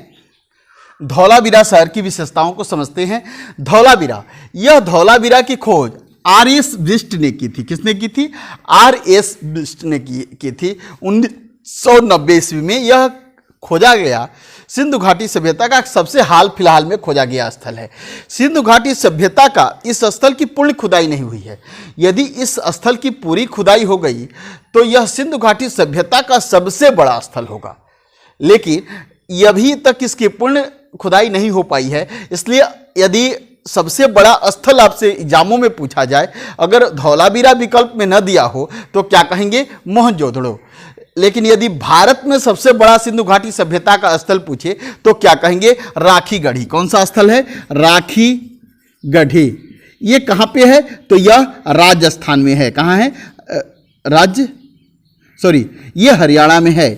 धौलावीरा शहर की विशेषताओं को समझते हैं। धौलावीरा, यह धौलावीरा की खोज आर.एस. बिष्ट ने की थी। किसने की थी? आर.एस. बिष्ट ने की थी। 1990 ईस्वी में यह खोजा गया सिंधु घाटी सभ्यता का सबसे हाल फिलहाल में खोजा गया स्थल है। सिंधु घाटी सभ्यता का इस स्थल की पूर्ण खुदाई नहीं हुई है। यदि इस स्थल की पूरी खुदाई हो गई तो यह सिंधु घाटी सभ्यता का सबसे बड़ा स्थल होगा, लेकिन अभी तक इसकी पूर्ण खुदाई नहीं हो पाई है। इसलिए यदि सबसे बड़ा स्थल आपसे एग्जामों में पूछा जाए, अगर धौलावीरा विकल्प में न दिया हो तो क्या कहेंगे? मोहनजोदड़ो। लेकिन यदि भारत में सबसे बड़ा सिंधु घाटी सभ्यता का स्थल पूछे तो क्या कहेंगे? राखी गढ़ी। कौन सा स्थल है? राखी गढ़ी। ये कहां पे है? तो यह राजस्थान में है। कहां है? ये हरियाणा में है,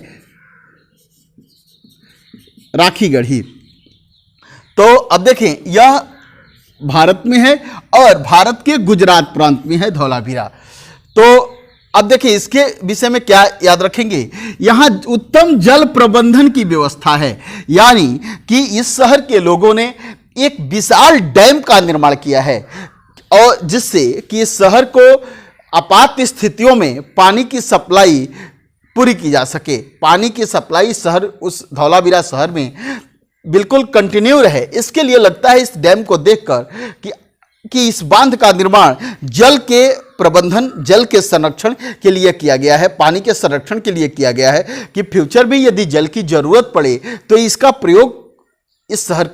राखी गढ़ी। तो अब देखें, यह भारत में है और भारत के गुजरात प्रांत में है धौलावीरा। तो अब देखिए इसके विषय में क्या याद रखेंगे, यहां उत्तम जल प्रबंधन की व्यवस्था है, यानी कि इस शहर के लोगों ने एक विशाल डैम का निर्माण किया है और जिससे कि इस शहर को आपात स्थितियों में पानी की सप्लाई पूरी की जा सके। पानी की सप्लाई शहर, उस धौलावीरा शहर में बिल्कुल कंटिन्यू रहे, इसके लिए लगता है इस डैम को देखकर कि इस बांध का निर्माण जल के प्रबंधन, जल के संरक्षण के लिए किया गया है, पानी के संरक्षण के लिए किया गया है कि फ्यूचर में यदि जल की जरूरत पड़े तो इसका प्रयोग इस शहर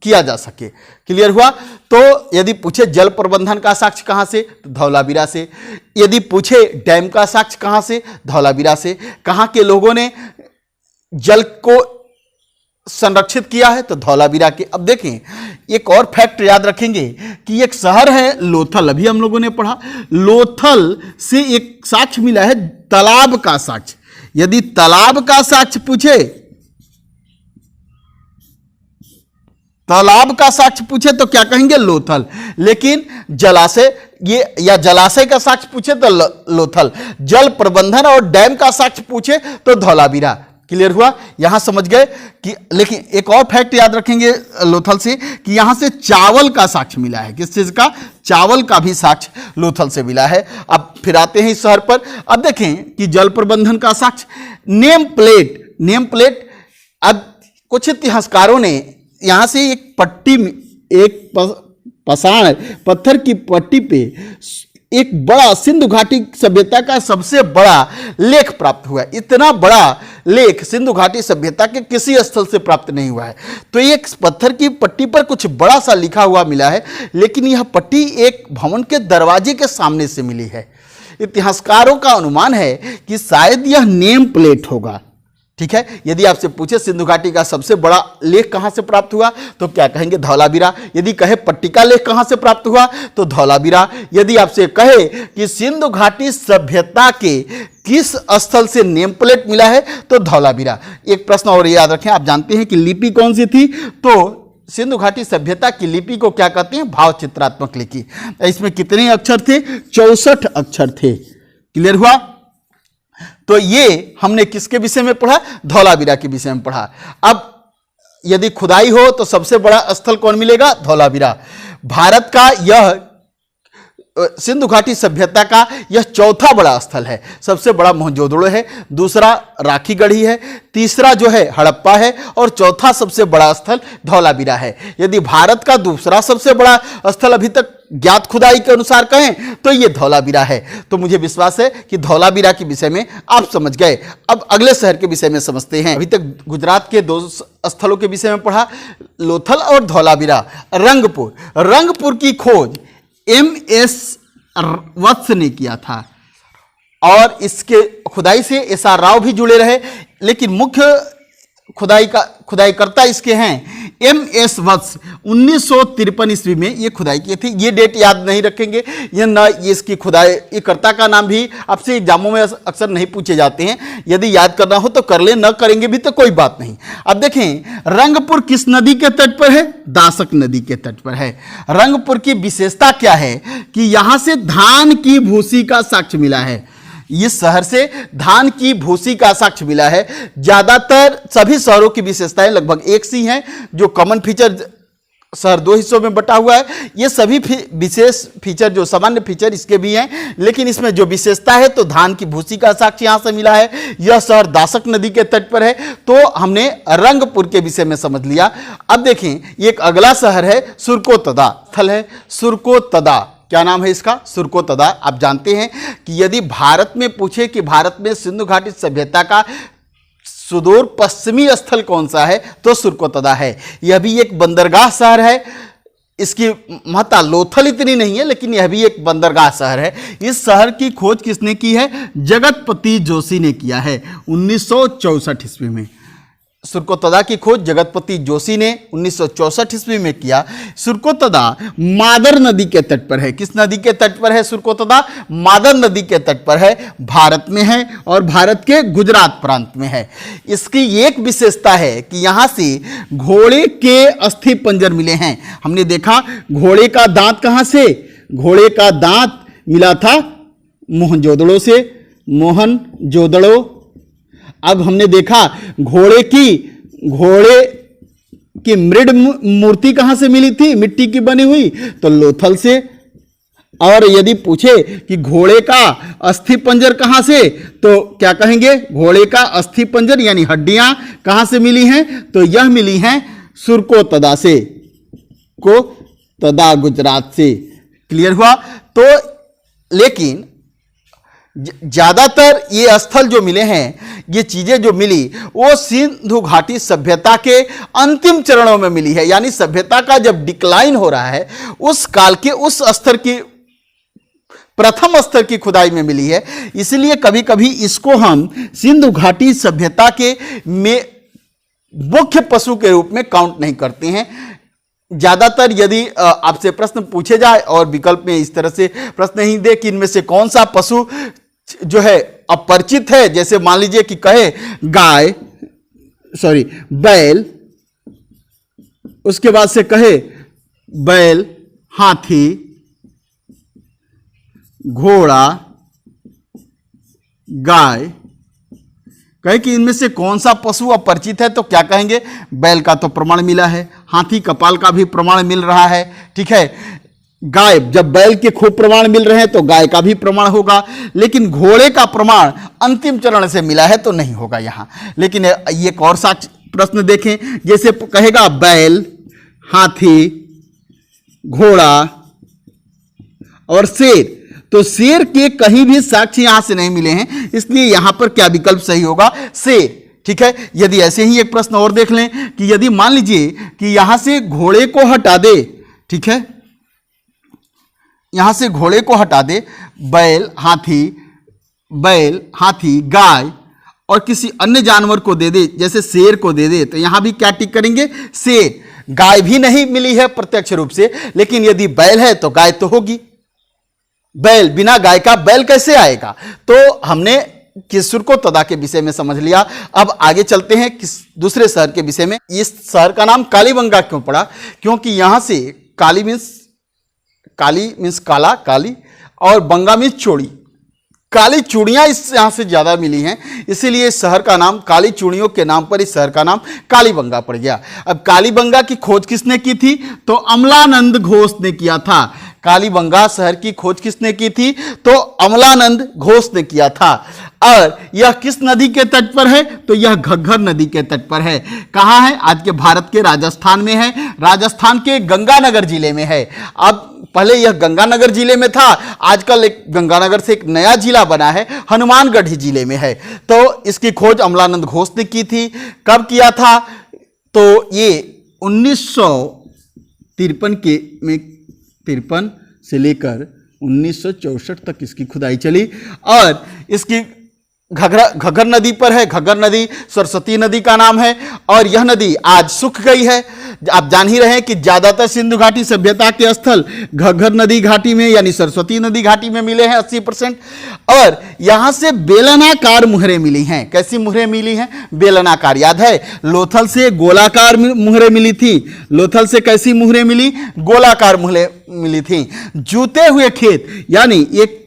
किया जा सके। क्लियर हुआ? तो यदि पूछे जल प्रबंधन का साक्ष्य कहां से? तो धौलावीरा से। यदि पूछे डैम का साक्ष्य कहां से? धौलावीरा से। कहां के लोगों ने जल को संरक्षित किया है? तो धौलावीरा के। अब देखें, एक और फैक्ट याद रखेंगे कि एक शहर है लोथल, अभी हम लोगों ने पढ़ा, लोथल से एक साक्ष्य मिला है तालाब का साक्ष्य। यदि तालाब का साक्ष्य पूछे, तालाब का साक्ष्य पूछे तो क्या कहेंगे? लोथल। लेकिन जलाशय या जलाशय का साक्ष्य पूछे तो लोथल। जल प्रबंधन और डैम का साक्ष्य पूछे तो धौलावीरा। क्लियर हुआ? यहां समझ गए कि, लेकिन एक और फैक्ट याद रखेंगे लोथल से कि यहां से चावल का साक्ष्य मिला है। किस चीज का? चावल का भी साक्ष्य लोथल से मिला है। अब फिर आते हैं इस शहर पर। अब देखें कि जल प्रबंधन का साक्ष्य, नेम प्लेट। अब कुछ इतिहासकारों ने यहां से एक पट्टी में, एक पसाण पत्थर की पट्टी पे एक बड़ा सिंधु घाटी सभ्यता का सबसे बड़ा लेख प्राप्त हुआ है। इतना बड़ा लेख सिंधु घाटी सभ्यता के किसी स्थल से प्राप्त नहीं हुआ है। तो एक पत्थर की पट्टी पर कुछ बड़ा सा लिखा हुआ मिला है, लेकिन यह पट्टी एक भवन के दरवाजे के सामने से मिली है। इतिहासकारों का अनुमान है कि शायद यह नेम प्लेट होगा। ठीक है, यदि आपसे पूछे सिंधु घाटी का सबसे बड़ा लेख कहां से प्राप्त हुआ तो क्या कहेंगे? धौलावीरा। यदि कहे पट्टी का लेख कहां से प्राप्त हुआ तो धौलावीरा। यदि आपसे कहे कि सिंधु घाटी सभ्यता के किस स्थल से नेम प्लेट मिला है तो धौलावीरा। एक प्रश्न और याद रखें, आप जानते हैं कि लिपि कौन सी थी? तो सिंधु घाटी सभ्यता की लिपि को क्या कहते हैं? भाव चित्रात्मक लिपि। इसमें कितने अक्षर थे? 64 अक्षर थे। क्लियर हुआ? तो ये हमने किसके विषय में पढ़ा? धौलावीरा के विषय में पढ़ा। अब यदि खुदाई हो तो सबसे बड़ा स्थल कौन मिलेगा? धौलावीरा। भारत का यह सिंधु घाटी सभ्यता का यह चौथा बड़ा स्थल है। सबसे बड़ा मोहनजोदड़ो है, दूसरा राखी गढ़ी है, तीसरा जो है हड़प्पा है और चौथा सबसे बड़ा स्थल धौलावीरा है। यदि भारत का दूसरा सबसे बड़ा स्थल अभी तक ज्ञात खुदाई के अनुसार कहें तो यह धौलावीरा है। तो मुझे विश्वास है कि धौलावीरा के विषय में आप समझ गए। अब अगले शहर के विषय में समझते हैं। अभी तक गुजरात के दो स्थलों के विषय में पढ़ा, लोथल और धौलावीरा। रंगपुर की खोज MS वत्स ने किया था और इसके खुदाई से एस.आर. राव भी जुड़े रहे, लेकिन मुख्य खुदाईकर्ता इसके हैं M.S. वत्स। 1953 ईस्वी में ये खुदाई की थी। ये डेट याद नहीं रखेंगे, ये न ये इसकी खुदाई करता का नाम भी आपसे एग्जामों में अक्सर नहीं पूछे जाते हैं। यदि याद करना हो तो कर ले, न करेंगे भी तो कोई बात नहीं। अब देखें, रंगपुर किस नदी के तट पर है? दासक नदी के तट पर है। रंगपुर की विशेषता क्या है कि यहां से धान की भूसी का साक्ष्य मिला है। इस शहर से धान की भूसी का साक्ष्य मिला है। ज्यादातर सभी शहरों की विशेषताएं लगभग एक सी हैं। जो कॉमन फीचर, शहर दो हिस्सों में बटा हुआ है, ये सभी विशेष फीचर जो सामान्य फीचर इसके भी हैं, लेकिन इसमें जो विशेषता है तो धान की भूसी का साक्ष्य यहां से मिला है। यह शहर दासक नदी के तट पर है। तो हमने रंगपुर के विषय में समझ लिया। अब देखें, एक अगला शहर है सुरकोतदा। स्थल है सुरकोतदा। क्या नाम है इसका? सुरकोतदा। आप जानते हैं कि यदि भारत में पूछे कि भारत में सिंधु घाटी सभ्यता का सुदूर पश्चिमी स्थल कौन सा है, तो सुरकोतदा है। यह भी एक बंदरगाह शहर है। इसकी महत्ता लोथल इतनी नहीं है, लेकिन यह भी एक बंदरगाह शहर है। इस शहर की खोज किसने की है? जगतपति जोशी ने किया है 1964 ईस्वी में। सुरकोतदा की खोज जगतपति जोशी ने 1964 ईस्वी में किया। सुरकोतदा मादर नदी के तट पर है। किस नदी के तट पर है सुरकोतदा? मादर नदी के तट पर है। भारत में है और भारत के गुजरात प्रांत में है। इसकी एक विशेषता है कि यहां से घोड़े के अस्थि पंजर मिले हैं। हमने देखा घोड़े का दांत कहां से? घोड़े का दांत मिला था मोहनजोदड़ो से, मोहनजोदड़ो। अब हमने देखा घोड़े की मृड मूर्ति कहां से मिली थी? मिट्टी की बनी हुई, तो लोथल से। और यदि पूछे कि घोड़े का अस्थि पंजर कहां से, तो क्या कहेंगे? घोड़े का अस्थि पंजर यानी हड्डियां कहां से मिली हैं? तो यह मिली हैं सुरकोतदा से, कोतदा गुजरात से। क्लियर हुआ? तो लेकिन ज्यादातर ये स्थल जो मिले हैं, ये चीजें जो मिली, वो सिंधु घाटी सभ्यता के अंतिम चरणों में मिली है। यानी सभ्यता का जब डिक्लाइन हो रहा है, उस काल के उस स्तर की प्रथम स्तर की खुदाई में मिली है। इसलिए कभी कभी इसको हम सिंधु घाटी सभ्यता के में मुख्य पशु के रूप में काउंट नहीं करते हैं। ज्यादातर यदि आपसे प्रश्न पूछे जाए और विकल्प में इस तरह से प्रश्न नहीं दे कि इनमें से कौन सा पशु जो है अपरिचित है, जैसे मान लीजिए कि कहे बैल, उसके बाद से कहे बैल, हाथी, घोड़ा, गाय, कहे कि इनमें से कौन सा पशु अपरिचित है, तो क्या कहेंगे? बैल का तो प्रमाण मिला है, हाथी कपाल का भी प्रमाण मिल रहा है, ठीक है। गाय, जब बैल के खूब प्रमाण मिल रहे हैं तो गाय का भी प्रमाण होगा, लेकिन घोड़े का प्रमाण अंतिम चरण से मिला है तो नहीं होगा यहां। लेकिन एक और साक्ष्य प्रश्न देखें, जैसे कहेगा बैल, हाथी, घोड़ा और शेर, तो शेर के कहीं भी साक्ष्य यहां से नहीं मिले हैं, इसलिए यहां पर क्या विकल्प सही होगा? शेर, ठीक है। यदि ऐसे ही एक प्रश्न और देख लें कि यदि मान लीजिए कि यहां से घोड़े को हटा दे, ठीक है, यहां से घोड़े को हटा दे, बैल, हाथी, गाय और किसी अन्य जानवर को दे दे, जैसे शेर को दे दे, तो यहां भी क्या टिक करेंगे? शेर। गाय भी नहीं मिली है प्रत्यक्ष रूप से, लेकिन यदि बैल है तो गाय तो होगी। बैल, बिना गाय का बैल कैसे आएगा? तो हमने सुरकोतदा के विषय में समझ लिया। अब आगे चलते हैं किस दूसरे शहर के विषय में। इस शहर का नाम कालीबंगा क्यों पड़ा? क्योंकि यहां से काली मीन्स काला, काली, और बंगा मीन्स चूड़ी। काली चूड़ियां इस यहां से ज्यादा मिली हैं, इसीलिए इस शहर का नाम, काली चूड़ियों के नाम पर इस शहर का नाम कालीबंगा पड़ गया। अब कालीबंगा की खोज किसने की थी? तो अमलानंद घोष ने किया था। कालीबंगा शहर की खोज किसने की थी? तो अमलानंद घोष ने किया था। और यह किस नदी के तट पर है? तो यह घग्गर नदी के तट पर है। कहां है? आज के भारत के राजस्थान में है। राजस्थान के गंगानगर जिले में है। अब पहले यह गंगानगर जिले में था, आजकल एक गंगानगर से एक नया जिला बना है, हनुमानगढ़ जिले में है। तो इसकी खोज अमलानंद घोष ने की थी। कब किया था? तो ये 1953 से लेकर 1964 तक इसकी खुदाई चली और इसकी घग्गर नदी पर है। घग्गर नदी सरस्वती नदी का नाम है और यह नदी आज सूख गई है। आप जान ही रहे हैं कि ज्यादातर सिंधु घाटी सभ्यता के स्थल घग्गर नदी घाटी में यानी सरस्वती नदी घाटी में मिले हैं 80%। और यहां से बेलनाकार मुहरें मिली हैं। कैसी मुहरें मिली हैं? बेलनाकार। याद है लोथल से गोलाकार मुहरें मिली थी। लोथल से कैसी मुहरें मिली? गोलाकार मुहरें मिली थी। जूते हुए खेत यानी एक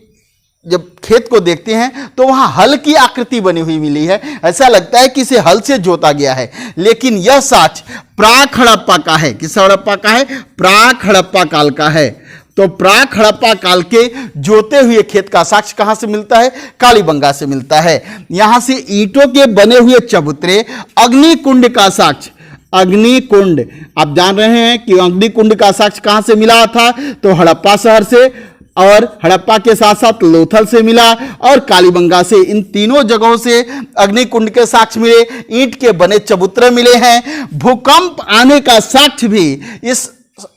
जब खेत को देखते हैं तो वहां हल की आकृति बनी हुई मिली है। ऐसा लगता है कि इसे हल से जोता गया है। लेकिन यह साक्ष्य प्राक हड़प्पा का है। किस हड़प्पा का है? प्राक हड़प्पा काल का है। तो प्राक हड़प्पा काल के जोते हुए खेत का साक्ष्य कहां से मिलता है? कालीबंगा से मिलता है। यहां से ईंटों के बने हुए चबूतरे, अग्निकुंड का साक्ष्य। अग्निकुंड आप जान रहे हैं कि अग्निकुंड का साक्ष्य कहां से मिला था? तो हड़प्पा शहर से और हड़प्पा के साथ साथ लोथल से मिला और कालीबंगा से। इन तीनों जगहों से अग्निकुंड के साक्ष्य मिले, ईंट के बने चबूतरे मिले हैं। भूकंप आने का साक्ष्य भी इस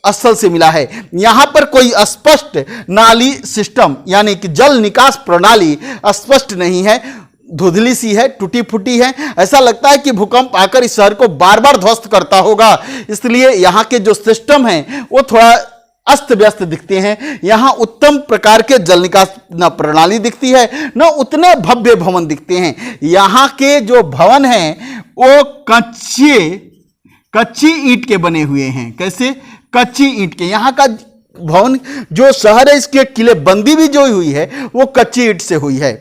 स्थल से मिला है। यहां पर कोई स्पष्ट नाली सिस्टम यानी कि जल निकास प्रणाली स्पष्ट नहीं है, धुंधली सी है, टूटी फूटी है। ऐसा लगता है कि भूकंप आकर इस शहर को बार बार ध्वस्त करता होगा, इसलिए यहां के जो सिस्टम है वो थोड़ा अस्त व्यस्त दिखते हैं। यहां उत्तम प्रकार के जल निकास न प्रणाली दिखती है न उतने भव्य भवन दिखते हैं। यहां के जो भवन हैं वो कच्ची ईंट के बने हुए हैं। कैसे? कच्ची ईंट के। यहां का भवन जो शहर है इसके किलेबंदी भी जो हुई है वो कच्ची ईंट से हुई है।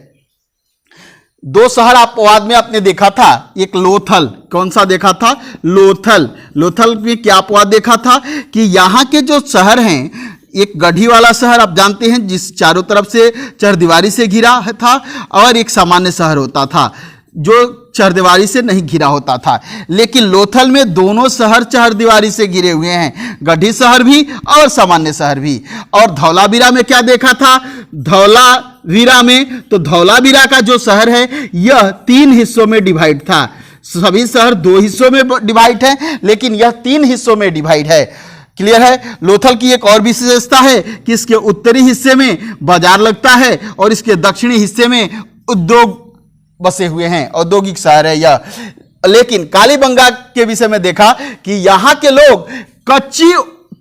दो शहर अपवाद में आपने देखा था, एक लोथल। कौन सा देखा था? लोथल। लोथल में क्या अपवाद देखा था कि यहां के जो शहर हैं, एक गढ़ी वाला शहर आप जानते हैं जिस चारों तरफ से चरदीवारी से घिरा था, और एक सामान्य शहर होता था जो चरदीवारी से नहीं घिरा होता था। लेकिन लोथल में दोनों शहर चरदीवारी से घिरे हुए हैं, गढ़ी शहर भी और सामान्य शहर भी। और धौलावीरा में क्या देखा था? धौलावीरा में तो धौलावीरा का जो शहर है यह 3 हिस्सों में डिवाइड था। सभी शहर 2 हिस्सों में डिवाइड है, लेकिन यह 3 हिस्सों में डिवाइड है। क्लियर है? लोथल की एक और विशेषता है कि इसके उत्तरी हिस्से में बाजार लगता है और इसके दक्षिणी हिस्से में उद्योग बसे हुए हैं, औद्योगिक शहर है यह। लेकिन कालीबंगा के विषय में देखा कि यहां के लोग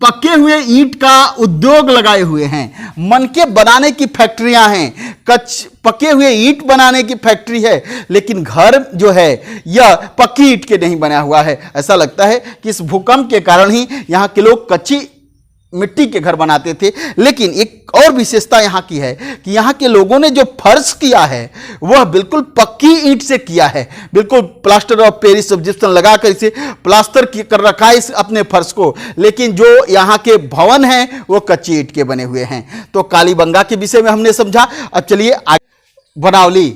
पक्के हुए ईंट का उद्योग लगाए हुए हैं। मनके बनाने की फैक्ट्रियां हैं, पके हुए ईंट बनाने की फैक्ट्री है, लेकिन घर जो है यह पक्की ईंट के नहीं बना हुआ है। ऐसा लगता है कि इस भूकंप के कारण ही यहां के लोग कच्ची मिट्टी के घर बनाते थे। लेकिन एक और विशेषता यहाँ की है कि यहाँ के लोगों ने जो फर्श किया है वह बिल्कुल पक्की ईंट से किया है। बिल्कुल प्लास्टर ऑफ पेरिस सब जिप्सम लगाकर इसे प्लास्टर कर रखा है इस अपने फर्श को। लेकिन जो यहाँ के भवन हैं वो कच्ची ईंट के बने हुए हैं। तो कालीबंगा के विषय में हमने समझा। अब चलिए बनावली,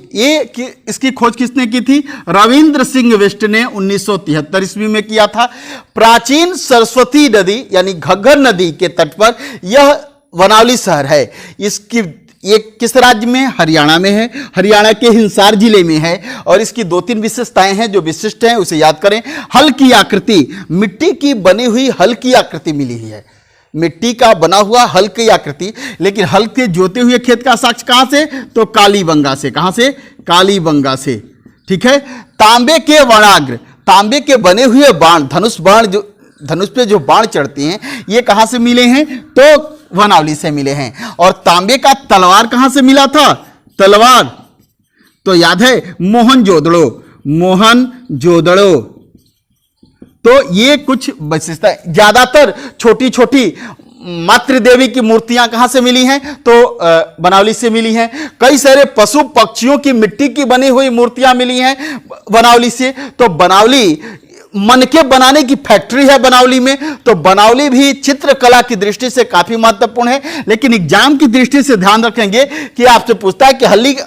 इसकी खोज किसने की थी? रविंद्र सिंह वेस्ट ने 1973 ईस्वी में किया था। प्राचीन सरस्वती नदी यानी घग्गर नदी के तट पर यह बनावली शहर है। इसकी ये किस राज्य में? हरियाणा में है। हरियाणा के हिसार जिले में है। और इसकी 2-3 विशेषताएं हैं जो विशिष्ट हैं, उसे याद करें। हल की आकृति, मिट्टी की बनी हुई हल की आकृति मिली हुई है, मिट्टी का बना हुआ हल की आकृति। लेकिन हल के जोते हुए खेत का साक्ष्य कहां से? तो कालीबंगा से। कहां से? कालीबंगा से। ठीक है। तांबे के वनाग्र, तांबे के बने हुए बाण, धनुष बाण, जो धनुष पे जो बाण चढ़ते हैं, ये कहां से मिले हैं? तो बनावली से मिले हैं। और तांबे का तलवार कहां से मिला था? तलवार तो याद है मोहनजोदड़ो, मोहनजोदड़ो। तो ये कुछ विशेषता, ज्यादातर छोटी छोटी मातृदेवी की मूर्तियां कहां से मिली हैं? तो बनावली से मिली हैं। कई सारे पशु पक्षियों की मिट्टी की बनी हुई मूर्तियां मिली हैं बनावली से। तो बनावली मनके बनाने की फैक्ट्री है बनावली में। तो बनावली भी चित्रकला की दृष्टि से काफी महत्वपूर्ण है। लेकिन एग्जाम की दृष्टि से ध्यान रखेंगे कि आपसे पूछता है कि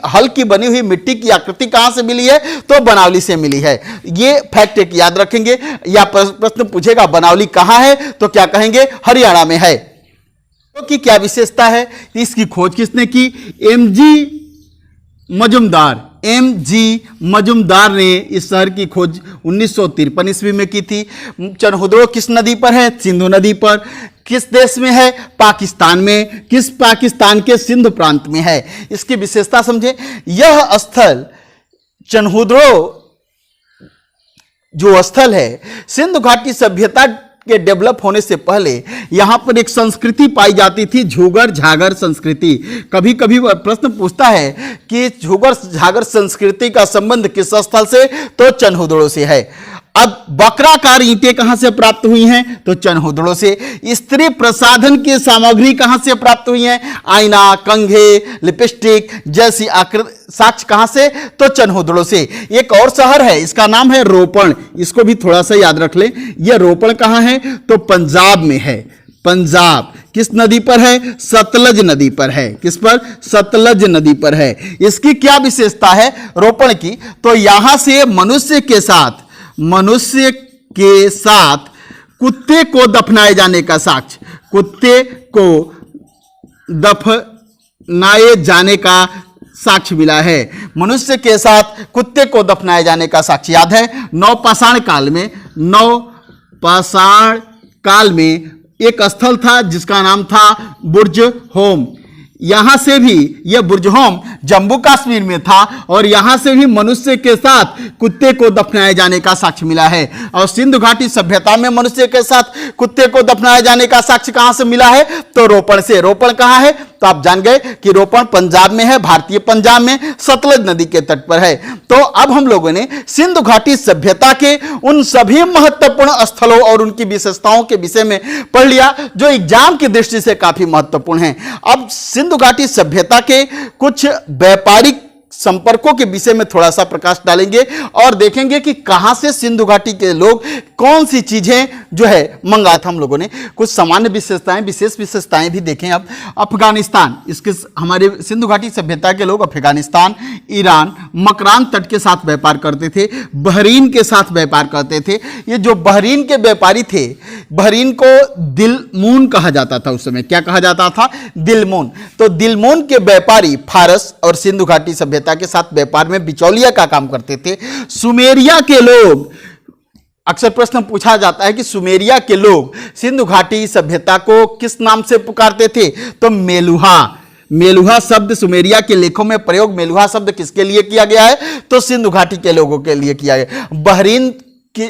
हल की बनी हुई मिट्टी की आकृति कहां से मिली है? तो बनावली से मिली है। ये फैक्ट एक याद रखेंगे। या प्रश्न पूछेगा बनावली कहां है, तो क्या कहेंगे? हरियाणा में है। तो की क्या विशेषता है? इसकी खोज किसने की? एमजी मजुमदार। M.G. मजुमदार ने इस शहर की खोज 1953 ईस्वी में की थी। चनहुदड़ो किस नदी पर है? सिंधु नदी पर। किस देश में है? पाकिस्तान में। किस पाकिस्तान के सिंध प्रांत में है? इसकी विशेषता समझें। यह स्थल चनहुदड़ो जो स्थल है, सिंधु घाटी सभ्यता के डेवलप होने से पहले यहां पर एक संस्कृति पाई जाती थी, झूगर झागर संस्कृति। कभी कभी वह प्रश्न पूछता है कि झूगर झागर संस्कृति का संबंध किस स्थल से? तो चनहुदड़ो से है। अब वक्राकार ईंटें कहां से प्राप्त हुई हैं? तो चनहुदड़ो से। स्त्री प्रसाधन की सामग्री कहां से प्राप्त हुई है? आईना, कंघे, लिपस्टिक जैसी साक्ष्य कहां से? तो चनहुदड़ो से। एक और शहर है, इसका नाम है रोपण। इसको भी थोड़ा सा याद रख लें। यह रोपण कहां है? तो पंजाब में है। पंजाब किस नदी पर है? सतलज नदी पर है। किस पर? सतलज नदी पर है। इसकी क्या विशेषता है रोपण की? तो यहां से मनुष्य के साथ कुत्ते को दफनाए जाने का साक्ष्य, कुत्ते को दफनाए जाने का साक्ष्य मिला है। मनुष्य के साथ कुत्ते को दफनाए जाने का साक्ष्य याद है। नवपाषाण काल में एक स्थल था जिसका नाम था बुर्ज होम। यहां से भी यह बुर्ज होम जम्मू कश्मीर में था और यहां से भी मनुष्य के साथ कुत्ते को दफनाए जाने का साक्ष्य मिला है। और सिंधु घाटी सभ्यता में मनुष्य के साथ कुत्ते को दफनाए जाने का साक्ष्य कहां से मिला है? तो रोपण से। रोपण कहां है? तो आप जान गए कि रोपण पंजाब में है, भारतीय पंजाब में, सतलज नदी के तट पर है। तो अब हम लोगों ने सिंधु घाटी सभ्यता के उन सभी महत्वपूर्ण स्थलों और उनकी विशेषताओं के विषय में पढ़ लिया जो एग्जाम की दृष्टि से काफी महत्वपूर्ण है। अब सिंधु घाटी सभ्यता के कुछ व्यापारिक संपर्कों के विषय में थोड़ा सा प्रकाश डालेंगे और देखेंगे कि कहां से सिंधु घाटी के लोग कौन सी चीजें जो है मंगाया था। हम लोगों ने कुछ सामान्य विशेषताएं, विशेष विशेषताएं भी देखें। अब अफगानिस्तान, इसके हमारे सिंधु घाटी सभ्यता के लोग अफगानिस्तान, ईरान, मकरान तट के साथ व्यापार करते थे, बहरीन के साथ व्यापार करते थे। ये जो बहरीन के व्यापारी थे, बहरीन को दिलमून कहा जाता था। उस समय क्या कहा जाता था? दिलमून। तो दिलमून के व्यापारी फारस और सिंधु घाटी सभ्यता के साथ व्यापार में बिचौलिया का काम करते थे। सुमेरिया के लोग, अक्सर प्रश्न पूछा जाता है कि सुमेरिया के लोग सिंधु घाटी सभ्यता को किस नाम से पुकारते थे? तो मेलुहा। मेलुहा शब्द सुमेरिया के लेखों में प्रयोग मेलुहा शब्द किसके लिए किया गया है? तो सिंधु घाटी के लोगों के लिए किया गया। बहरीन की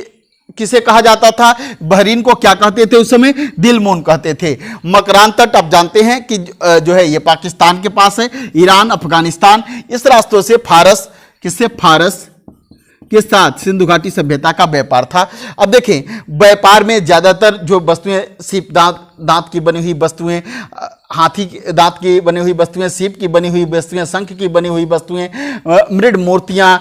किसे कहा जाता था? बहरीन को क्या कहते थे उस समय? दिलमून कहते थे। मकरान तट आप जानते हैं कि जो है ये पाकिस्तान के पास है। ईरान, अफगानिस्तान, इस रास्तों से फारस, किससे? फारस के साथ सिंधु घाटी सभ्यता का व्यापार था। अब देखें, व्यापार में ज्यादातर जो वस्तुएं सीप दांत की बनी हुई वस्तुएं, हाथी दांत की बनी हुई वस्तुएं, सीप की बनी हुई वस्तुएं, शंख की बनी हुई वस्तुएं, मृद मूर्तियां,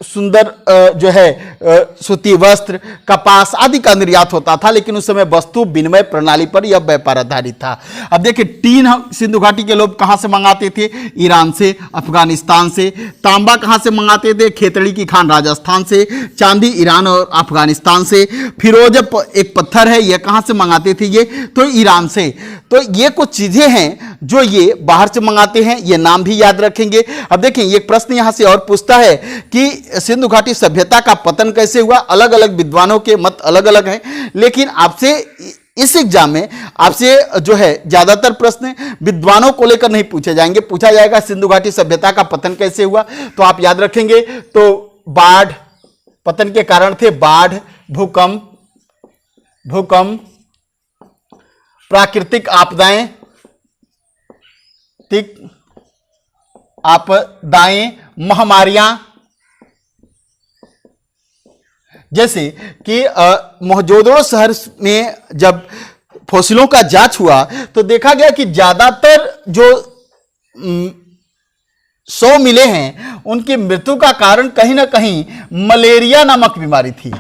सुंदर जो है सूती वस्त्र, कपास आदि का निर्यात होता था। लेकिन उस समय वस्तु विनिमय प्रणाली पर यह व्यापार आधारित था। अब देखिए, टीन सिंधु घाटी के लोग कहां से मंगाते थे? ईरान से, अफगानिस्तान से। तांबा कहां से मंगाते थे? खेतड़ी की खान राजस्थान से। चांदी ईरान और अफगानिस्तान से। फिरोज एक पत्थर है, यह कहां से मंगाते थे? ये तो ईरान से। तो ये कुछ चीजें हैं जो ये बाहर से मंगाते हैं, ये नाम भी याद रखेंगे। अब देखिए, ये प्रश्न यहां से और पूछता है कि सिंधु घाटी सभ्यता का पतन कैसे हुआ? अलग अलग विद्वानों के मत अलग अलग हैं, लेकिन आपसे इस एग्जाम में आपसे जो है ज्यादातर प्रश्न विद्वानों को लेकर नहीं पूछे जाएंगे। पूछा जाएगा सिंधु घाटी सभ्यता का पतन कैसे हुआ, तो आप याद रखेंगे तो बाढ़, पतन के कारण थे बाढ़, भूकंप, प्राकृतिक आपदाएं, महामारियां। जैसे कि मोहनजोदड़ो शहर में जब फॉसिलों का जांच हुआ तो देखा गया कि ज्यादातर जो 100 मिले हैं उनकी मृत्यु का कारण कहीं ना कहीं मलेरिया नामक बीमारी थी।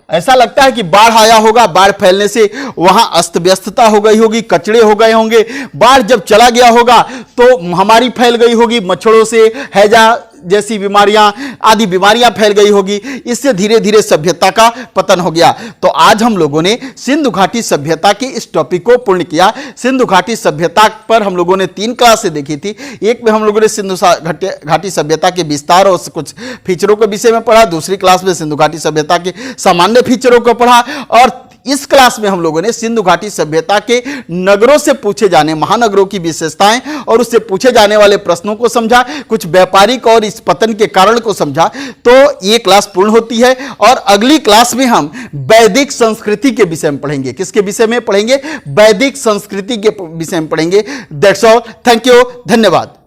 ऐसा लगता है कि बाढ़ आया होगा, बाढ़ फैलने से वहां अस्त व्यस्तता हो गई होगी, कचड़े हो गए होंगे। बाढ़ जब चला गया होगा तो महामारी फैल गई होगी, मच्छरों से, हैजा जैसी बीमारियां आदि बीमारियां फैल गई होगी, इससे धीरे धीरे सभ्यता का पतन हो गया। तो आज हम लोगों ने सिंधु घाटी सभ्यता के इस टॉपिक को पूर्ण किया। सिंधु घाटी सभ्यता पर हम लोगों ने 3 क्लासें देखी थी। एक में हम लोगों ने सिंधु घाटी सभ्यता के विस्तार और कुछ फीचरों के विषय में पढ़ा, दूसरी क्लास में सिंधु घाटी सभ्यता के सामान्य फीचरों को पढ़ा, और इस क्लास में हम लोगों ने सिंधु घाटी सभ्यता के नगरों से पूछे जाने, महानगरों की विशेषताएं और उससे पूछे जाने वाले प्रश्नों को समझा, कुछ व्यापारिक और इस पतन के कारण को समझा। तो ये क्लास पूर्ण होती है और अगली क्लास में हम वैदिक संस्कृति के विषय में पढ़ेंगे। किसके विषय में पढ़ेंगे? वैदिक संस्कृति के विषय में पढ़ेंगे। दैट्स ऑल, थैंक यू, धन्यवाद।